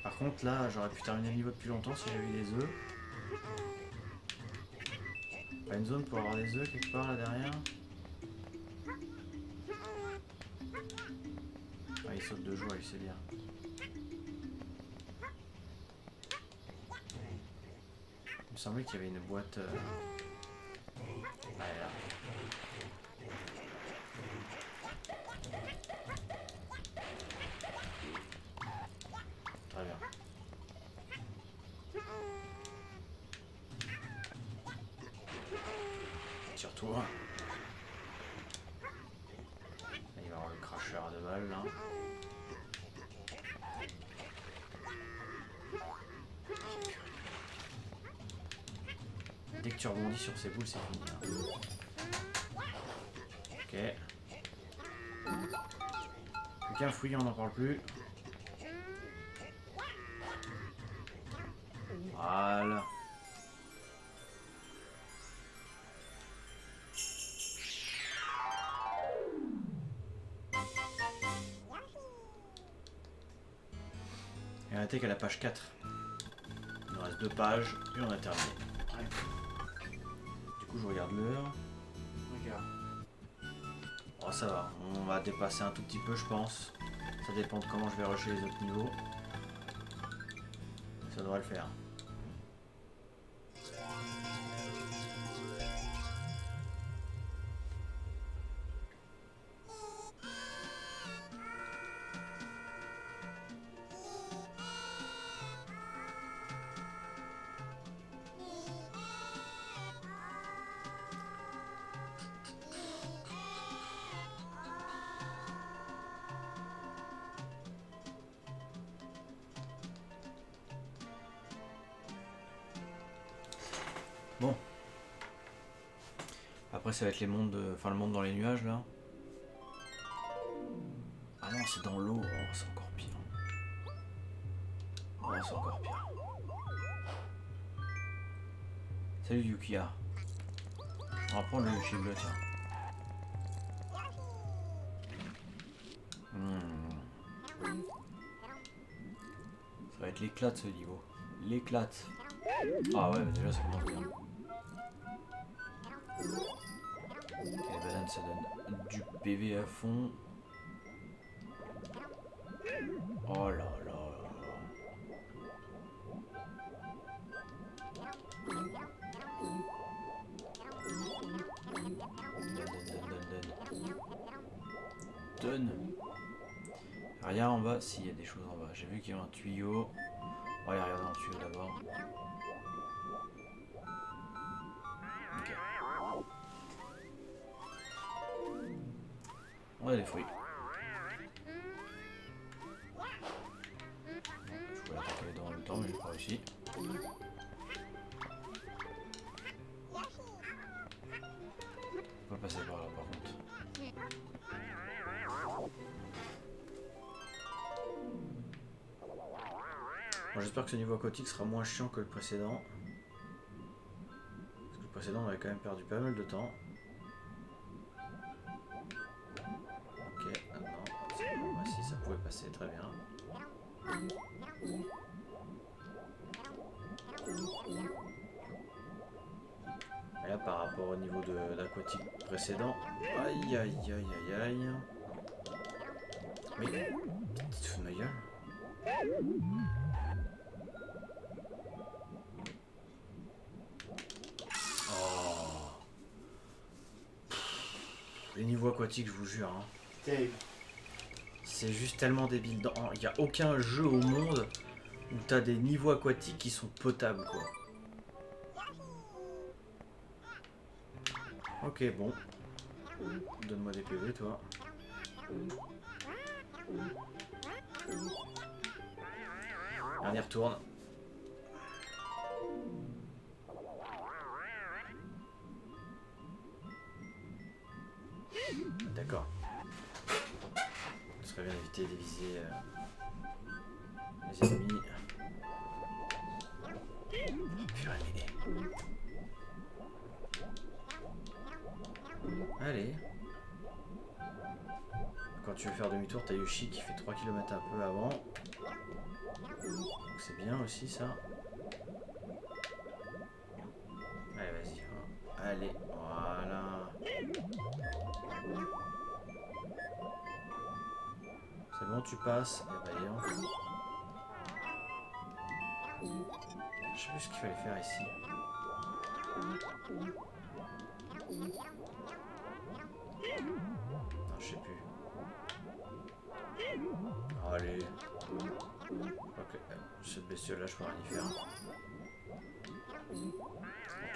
Par contre, là, j'aurais pu terminer le niveau depuis longtemps si j'avais eu des œufs. Pas une zone pour avoir des œufs quelque part là derrière. Ah, il saute de joie, il sait bien. Il me semblait qu'il y avait une boîte. Ah, elle est là. Très bien. Tire-toi. Il va avoir le cracheur de balles là. Dès que tu rebondis sur ces boules, c'est fini. Hein. Ok. Plus qu'un fruit, on n'en parle plus. Voilà. Et arrêtez qu'à la page 4. Il nous reste 2 pages et on a terminé. Ouais. Du coup, je regarde l'heure. Regarde. Oh, ça va, on va dépasser un tout petit peu, je pense. Ça dépend de comment je vais rusher les autres niveaux. Ça devrait le faire. Bon. Après, ça va être les mondes, enfin le monde dans les nuages là. Ah non, c'est dans l'eau. Oh, c'est encore pire. Oh, c'est encore pire. Salut Yukia. On va prendre le Yoshi bleu, tiens. Ça va être l'éclate ce niveau. L'éclate. Ah ouais, déjà ça commence bien. Ok, les bananes ça donne du PV à fond. Oh là là. Donne. Rien en bas, si, il y a des choses en bas. J'ai vu qu'il y avait un tuyau. On va aller regarder dans le tuyau d'abord. Ok. On a des fruits. Je voulais attaquer dans le temps, mais j'ai pas réussi. On peut passer par là par contre. Bon, j'espère que ce niveau aquatique sera moins chiant que le précédent. Parce que le précédent on avait quand même perdu pas mal de temps. Ok, non, c'est bon, bah si ça pouvait passer très bien. Et là par rapport au niveau d'aquatique précédent, aïe aïe aïe aïe aïe. Mais tu te fous de ma gueule? Oh. Les niveaux aquatiques, je vous jure. Hein. Terrible. C'est juste tellement débile. Il n'y a aucun jeu au monde où t'as des niveaux aquatiques qui sont potables, quoi. Ok, bon. Donne-moi des PV, toi. On y retourne. D'accord. Ce serait bien d'éviter d'éviser les ennemis. Oh, purée, mais... Allez. Quand tu veux faire demi-tour, t'as Yoshi qui fait 3 km un peu avant. Donc c'est bien aussi ça. Allez, vas-y. Allez, voilà. C'est bon, tu passes. Eh ben, je sais plus ce qu'il fallait faire ici. Non, je sais plus. Allez. Ok, cette bestiole là, je peux rien y faire.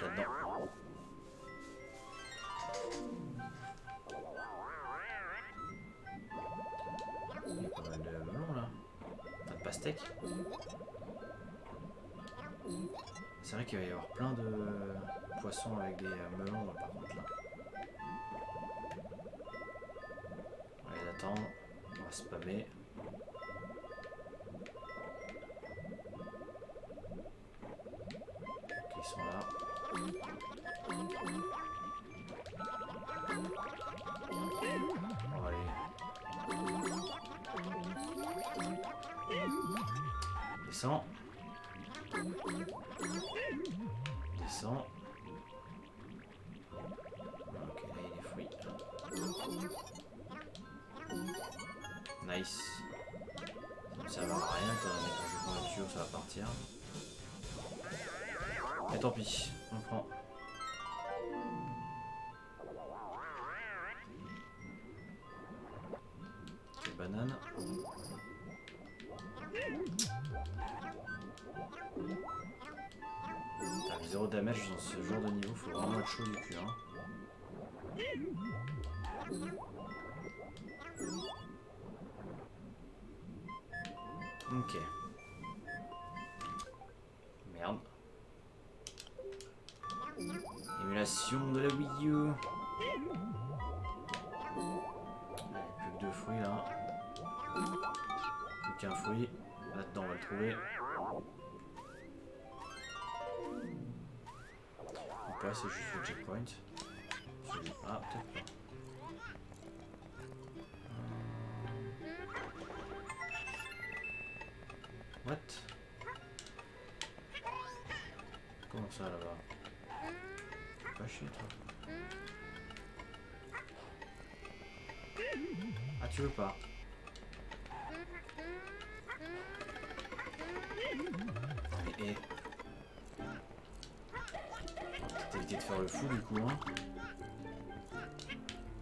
Donc là-dedans. Il y a pas mal de melons là. Pas de pastèque. C'est vrai qu'il va y avoir plein de poissons avec des melons par contre là. On va les attendre. On va spammer. Ok, ils sont là. Oh, allez. Descends. Descends. Ok, là il y a des fruits. Nice. Ça ne sert à rien quand je prends le tuyau, ça va partir. Mais tant pis, on prend. Ok, banane. T'as 0 damage dans ce genre de niveau, faut vraiment être chaud du cul. Hein. Ok. Merde. Émulation de la Wii U. Allez, plus que 2 fruits là. Plus qu'un fruit. Là-dedans on va le trouver. Ou pas, c'est juste le checkpoint. Ah, peut-être pas. What? Comment ça là-bas? Pas chier toi. Ah tu veux pas? Mais t'as évité de faire le fou du coup hein.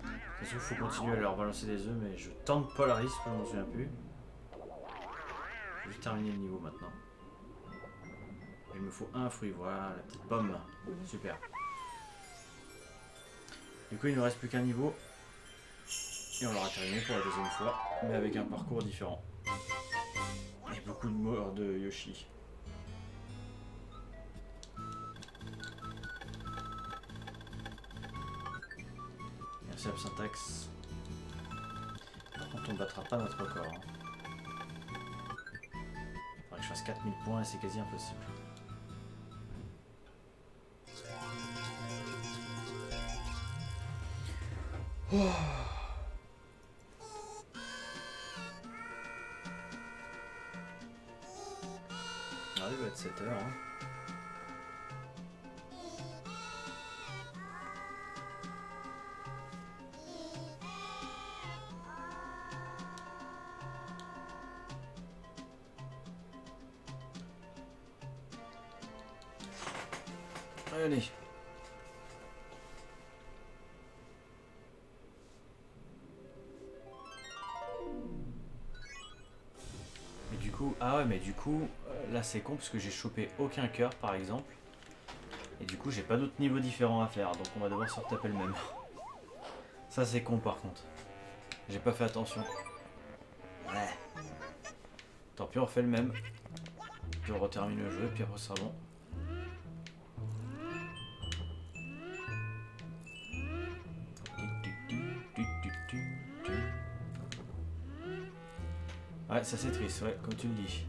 De toute façon faut continuer à leur balancer des œufs mais je tente pas le risque, je m'en souviens plus. Je vais terminer le niveau maintenant. Il me faut un fruit, voilà, la petite pomme. Super. Du coup il ne reste plus qu'un niveau. Et on l'aura terminé pour la deuxième fois, mais avec un parcours différent. Et beaucoup de morts de Yoshi. Merci Absyntax. Par contre on ne battra pas notre record. Hein. Faudrait que je fasse 4000 points et c'est quasi impossible. Oh. Ah, il va être 7 heures. Hein. Allez. Mais du coup, ah ouais, mais du coup, là c'est con parce que j'ai chopé aucun cœur par exemple. Et du coup, j'ai pas d'autres niveaux différents à faire, donc on va devoir se retaper le même. Ça c'est con par contre. J'ai pas fait attention. Ouais. Tant pis, on refait le même. Puis on retermine le jeu, puis après ça sera bon. Ouais, ça c'est triste, ouais, comme tu le dis.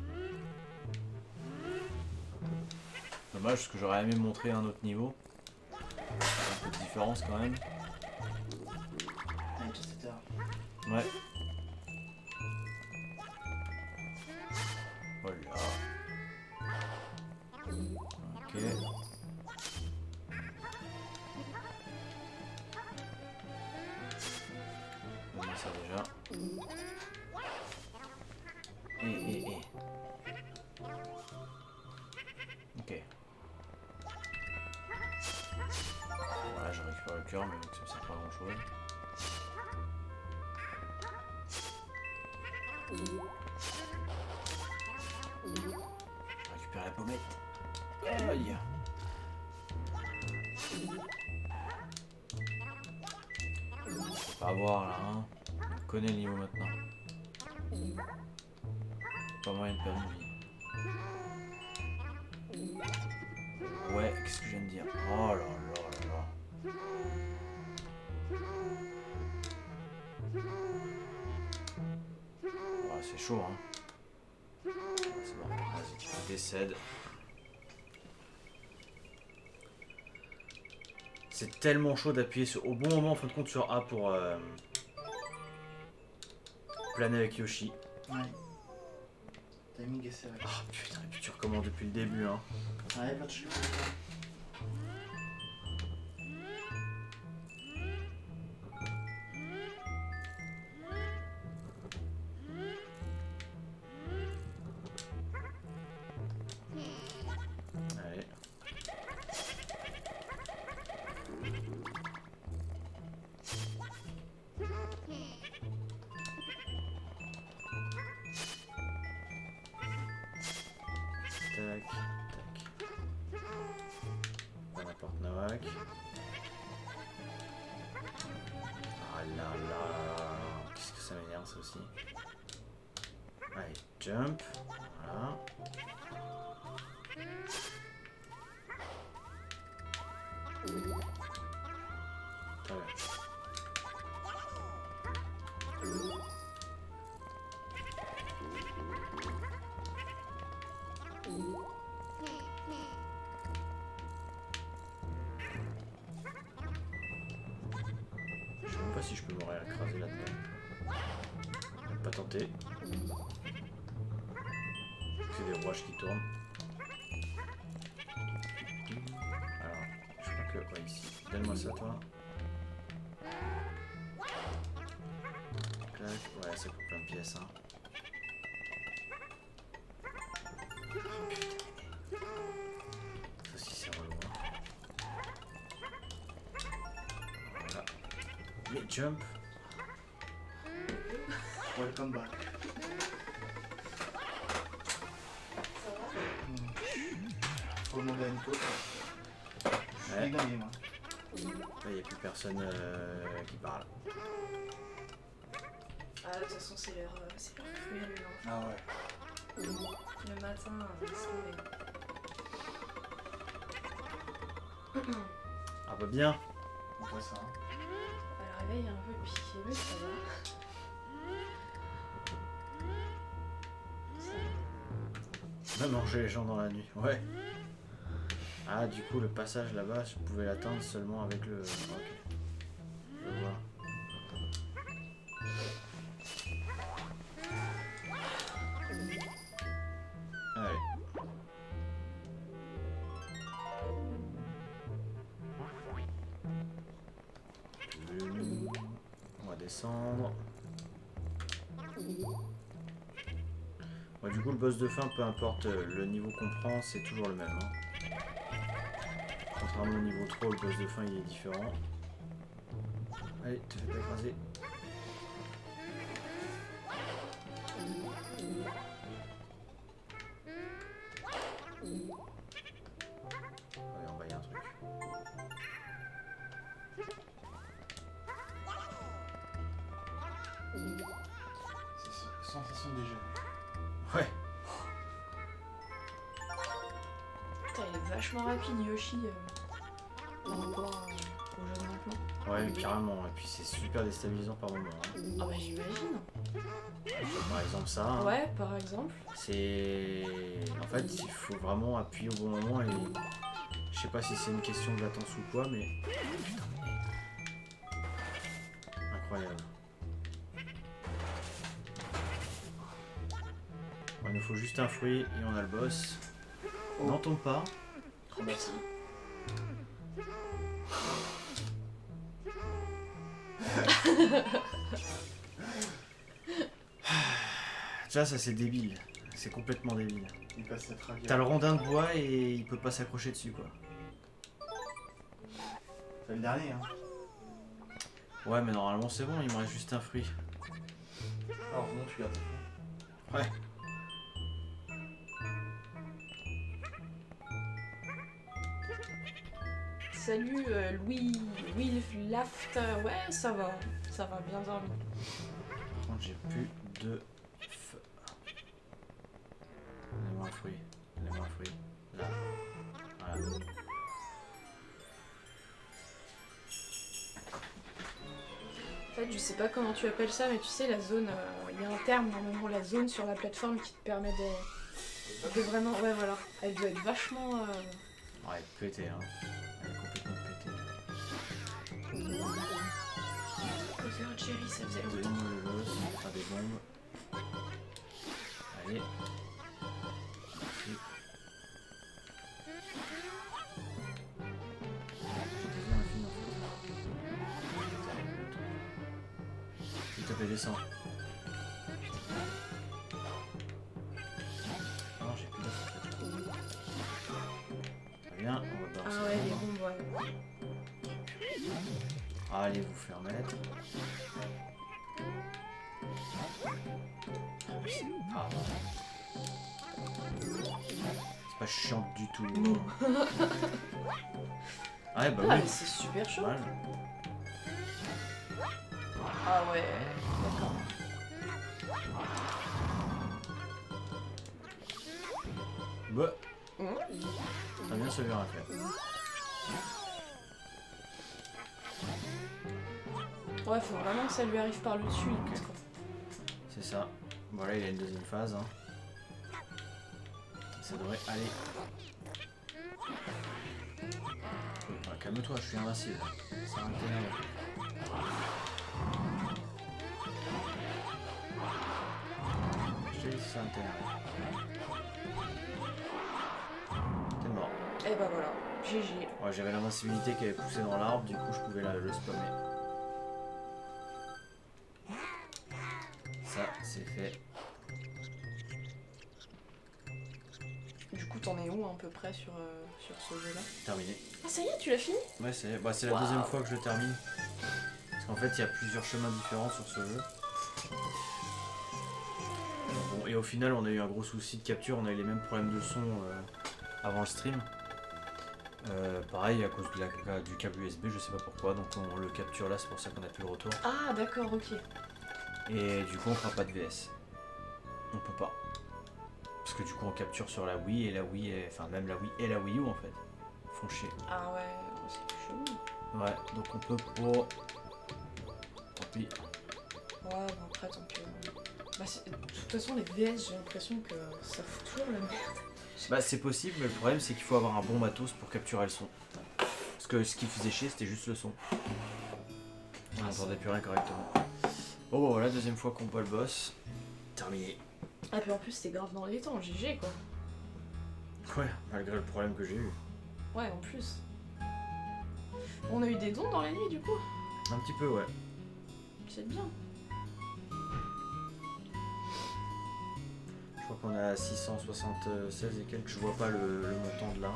Dommage parce que j'aurais aimé montrer un autre niveau. Un peu de différence quand même. Avec cette heure. Ouais. Voilà. Ok. On a ça déjà. Et. Ok. Voilà, je récupère le cœur, mais ça me sert pas à grand chose. Je récupère la pommette. Aïe. Faut pas voir là, hein. On connaît le niveau maintenant. Pas moyen de perdre une vie. Ouais, qu'est-ce que je viens de dire? Oh là là là là. Oh, c'est chaud, hein. C'est bon, vas-y, tu décèdes. C'est tellement chaud d'appuyer au bon moment en fin de compte sur A pour planer avec Yoshi. Ouais. Timing est serré. Ah putain, et puis tu recommences depuis le début, hein. Ouais, va te choper. Allez. Tac, tac. On apporte Nawak. Ah là là. Qu'est-ce que ça m'énerve ça aussi. Allez, jump. Voilà. Très bien. Je sais même pas si je peux me réécraser là-dedans. Pas tenté. C'est des rouages qui tournent. Alors, je crois que... Ouais, ici. Donne-moi ça, toi. Clac. Ouais, c'est pour plein de pièces, hein. Ça aussi, c'est relou, hein. Voilà. Mais jump. Welcome back. Faut demander à Nico. Ouais. Il est gagné, moi. Là, il n'y a plus personne qui parle. Ah, de toute façon, c'est leur cruel, hein. Ah ouais. Le matin, ils se réveillent. Ah bah bien. On voit ça. Hein. Elle réveille un peu le piqué, ça va. Même manger les gens dans la nuit. Ouais. Ah, du coup, le passage là-bas, je pouvais l'atteindre seulement avec le... Ok. Je vois. Allez. On va descendre. Ouais, du coup, le boss de fin, peu importe le niveau qu'on prend, c'est toujours le même. Hein. Contrairement au niveau 3, le boss de fin il est différent. Allez, te fais pas écraser. Ouais, en bas il y a un truc. C'est sensation déjà vu. Ouais. Putain, il est vachement rapide, Yoshi. Par rapport au jeu de maintenant. Ouais, carrément. Et puis c'est super déstabilisant par moment. Hein. Ah bah j'imagine. Par exemple ça. Hein. Ouais, par exemple. C'est... En fait, il faut vraiment appuyer au bon moment et... Je sais pas si c'est une question de latence ou quoi, mais... Incroyable. Bon, il nous faut juste un fruit et on a le boss. Oh. N'en tombe pas. Oh putain. Déjà, ça c'est débile. C'est complètement débile. Il passe cette raviole. T'as le rondin de bois et il peut pas s'accrocher dessus, quoi. C'est le dernier, hein. Ouais, mais normalement c'est bon, il me reste juste un fruit. Alors, non, tu gardes. Ouais. Salut Louis Laft. Ouais, ça va bien dormi. Par contre, j'ai plus de feu. Donnez-moi un fruit. Donnez-moi un fruit. Là. Voilà. En fait, je sais pas comment tu appelles ça, mais tu sais, la zone, il y a un terme normalement, la zone sur la plateforme qui te permet de vraiment. Ouais, voilà. Elle doit être vachement. Ouais, pété, hein. Elle est complètement pétée. Regarde, Jerry, ça faisait longtemps. Donnez-moi le los, on fera des bombes. Allez. Merci. J'ai déjà un film en fait. S'il te plaît, descends. Non, j'ai plus d'œufs en fait. Très bien, on va balancer. Ah ouais, les bombes, ouais. Allez vous faire mettre. Ah. C'est pas chiant du tout. Non. Ouais, bah Ah, oui. mais c'est super chaud. Ouais. Ah ouais, d'accord. Bah, Mmh. très bien celui-là à faire. Ouais, faut vraiment que ça lui arrive par le dessus. Ok. C'est ça. Voilà, il a une deuxième phase. Hein. Ça devrait aller. Ouais, calme-toi, je suis invincible. Ça arrête d'énerver. Je te dis si ça m'énerve. T'es mort. Et bah voilà, GG. Ouais, j'avais l'invincibilité qui avait poussé dans l'arbre, du coup je pouvais le spammer. Ça, c'est fait. Du coup, t'en es où à peu près sur ce jeu-là? Terminé. Ah, ça y est, tu l'as fini? Ouais, c'est la Waouh. deuxième fois que je le termine. Parce qu'en fait, il y a plusieurs chemins différents sur ce jeu. Bon, et au final, on a eu un gros souci de capture, on a eu les mêmes problèmes de son avant le stream. Pareil, à cause de du câble USB, je sais pas pourquoi, donc on le capture là, c'est pour ça qu'on a plus le retour. Ah, d'accord, ok. Et du coup, on fera pas de VS. On peut pas. Parce que du coup, on capture sur la Wii et la Wii, enfin même la Wii et la Wii U en fait. Ils font chier. Ah ouais, c'est chaud. Ouais, donc on peut pour. Tant pis. Ouais, bon, après, tant pis. Bah, de toute façon, les VS, j'ai l'impression que ça fout toujours la merde. Bah c'est possible, mais le problème c'est qu'il faut avoir un bon matos pour capturer le son. Parce que ce qui faisait chier, c'était juste le son. On n'entendait plus rien correctement. Bon, bon, voilà, deuxième fois qu'on voit le boss. Terminé. Ah, puis en plus, c'était grave dans les temps, GG quoi. Ouais, malgré le problème que j'ai eu. Ouais, en plus. On a eu des dons dans la nuit, du coup. Un petit peu, ouais. C'est bien. Je crois qu'on a 676 et quelques, je vois pas le montant de là.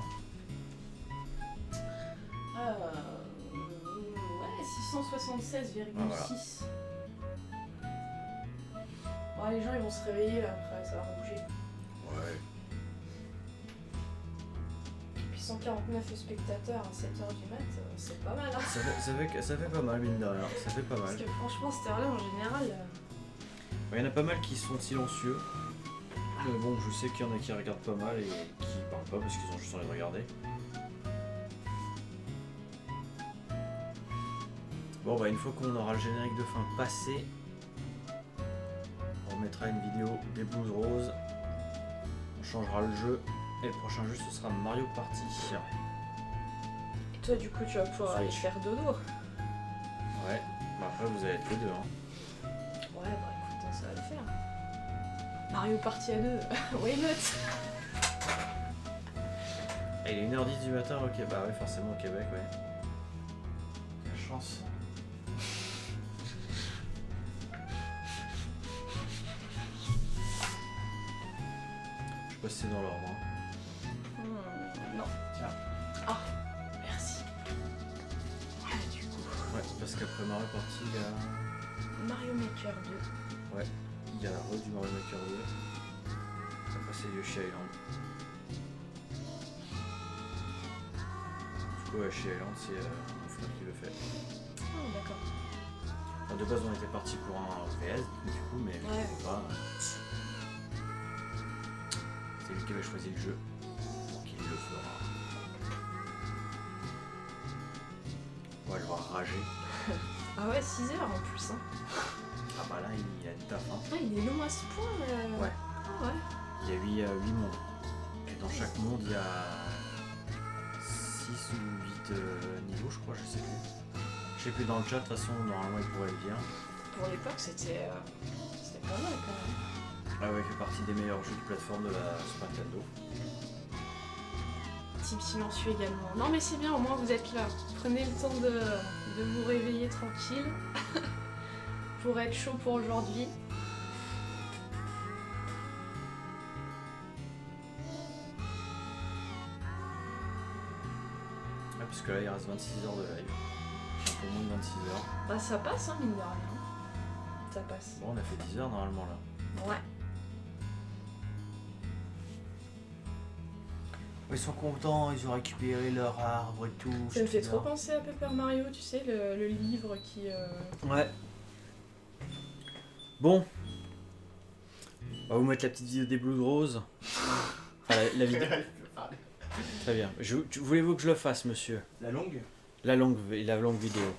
Ouais, 676,6. Bon, les gens ils vont se réveiller là après, ça va bouger. Ouais. Et puis 149 spectateurs à 7h du mat, c'est pas mal hein. Ça fait pas mal, mine de rien. Ça fait pas Parce mal. que franchement, cette heure-là en général. Il y en a pas mal qui sont silencieux. Mais bon, je sais qu'il y en a qui regardent pas mal et qui parlent pas parce qu'ils ont juste envie de regarder. Bon bah une fois qu'on aura le générique de fin passé, on mettra une vidéo des Blues Roses, on changera le jeu et le prochain jeu ce sera Mario Party. Et toi, du coup, tu vas pouvoir aller Switch. faire dodo. Ouais, bah après vous allez être les deux hein. Ouais, bah écoute, ça va le faire. Mario Party à 2, why not? Et il est 1h10 du matin, ok, bah ouais forcément au Québec, ouais. La chance. Je sais pas si c'est dans l'ordre. Hein. Non. Tiens. Ah, merci. Ah, du coup. Ouais, parce qu'après Mario Party il y a... Mario Maker 2. Il y a la route du Mario Maker 2. Après c'est Yoshi Island. Du coup Yoshi Island c'est mon frère qui le fait. Oh, d'accord. Enfin, de base on était parti pour un VS du coup mais je Ouais. sais pas. C'est lui qui avait choisi le jeu. Donc il le fera. On va le voir rager. Ah ouais, 6 heures en plus. Hein. Ah bah là il a du taf hein. Ah, il est long à ce point. Ouais. Ah ouais. Il y a 8 mondes. Et dans chaque monde, il y a 6 ou 8 niveaux, je crois, je sais plus. Je sais plus dans le chat, de toute façon, normalement, il pourrait le dire. Pour l'époque, c'était pas mal quand même. Ah ouais, il fait partie des meilleurs jeux de plateforme de la Super Nintendo. Type silencieux également. Non mais c'est bien, au moins vous êtes là. Prenez le temps de vous réveiller tranquille. Pour être chaud pour aujourd'hui. Ouais, puisque là, il reste 26 heures de live. Un peu moins de 26 heures. Bah ça passe hein, mine de rien. Ça passe. Bon, on a fait 10 heures normalement là. Ouais. Ils sont contents, ils ont récupéré leur arbre et tout. Ça me fait trop penser à Paper Mario, tu sais, le livre qui... Ouais. Bon. On va vous mettre la petite vidéo des Blues Roses. Enfin, la vidéo. Très bien. Voulez-vous que je le fasse, monsieur? La longue. La longue vidéo.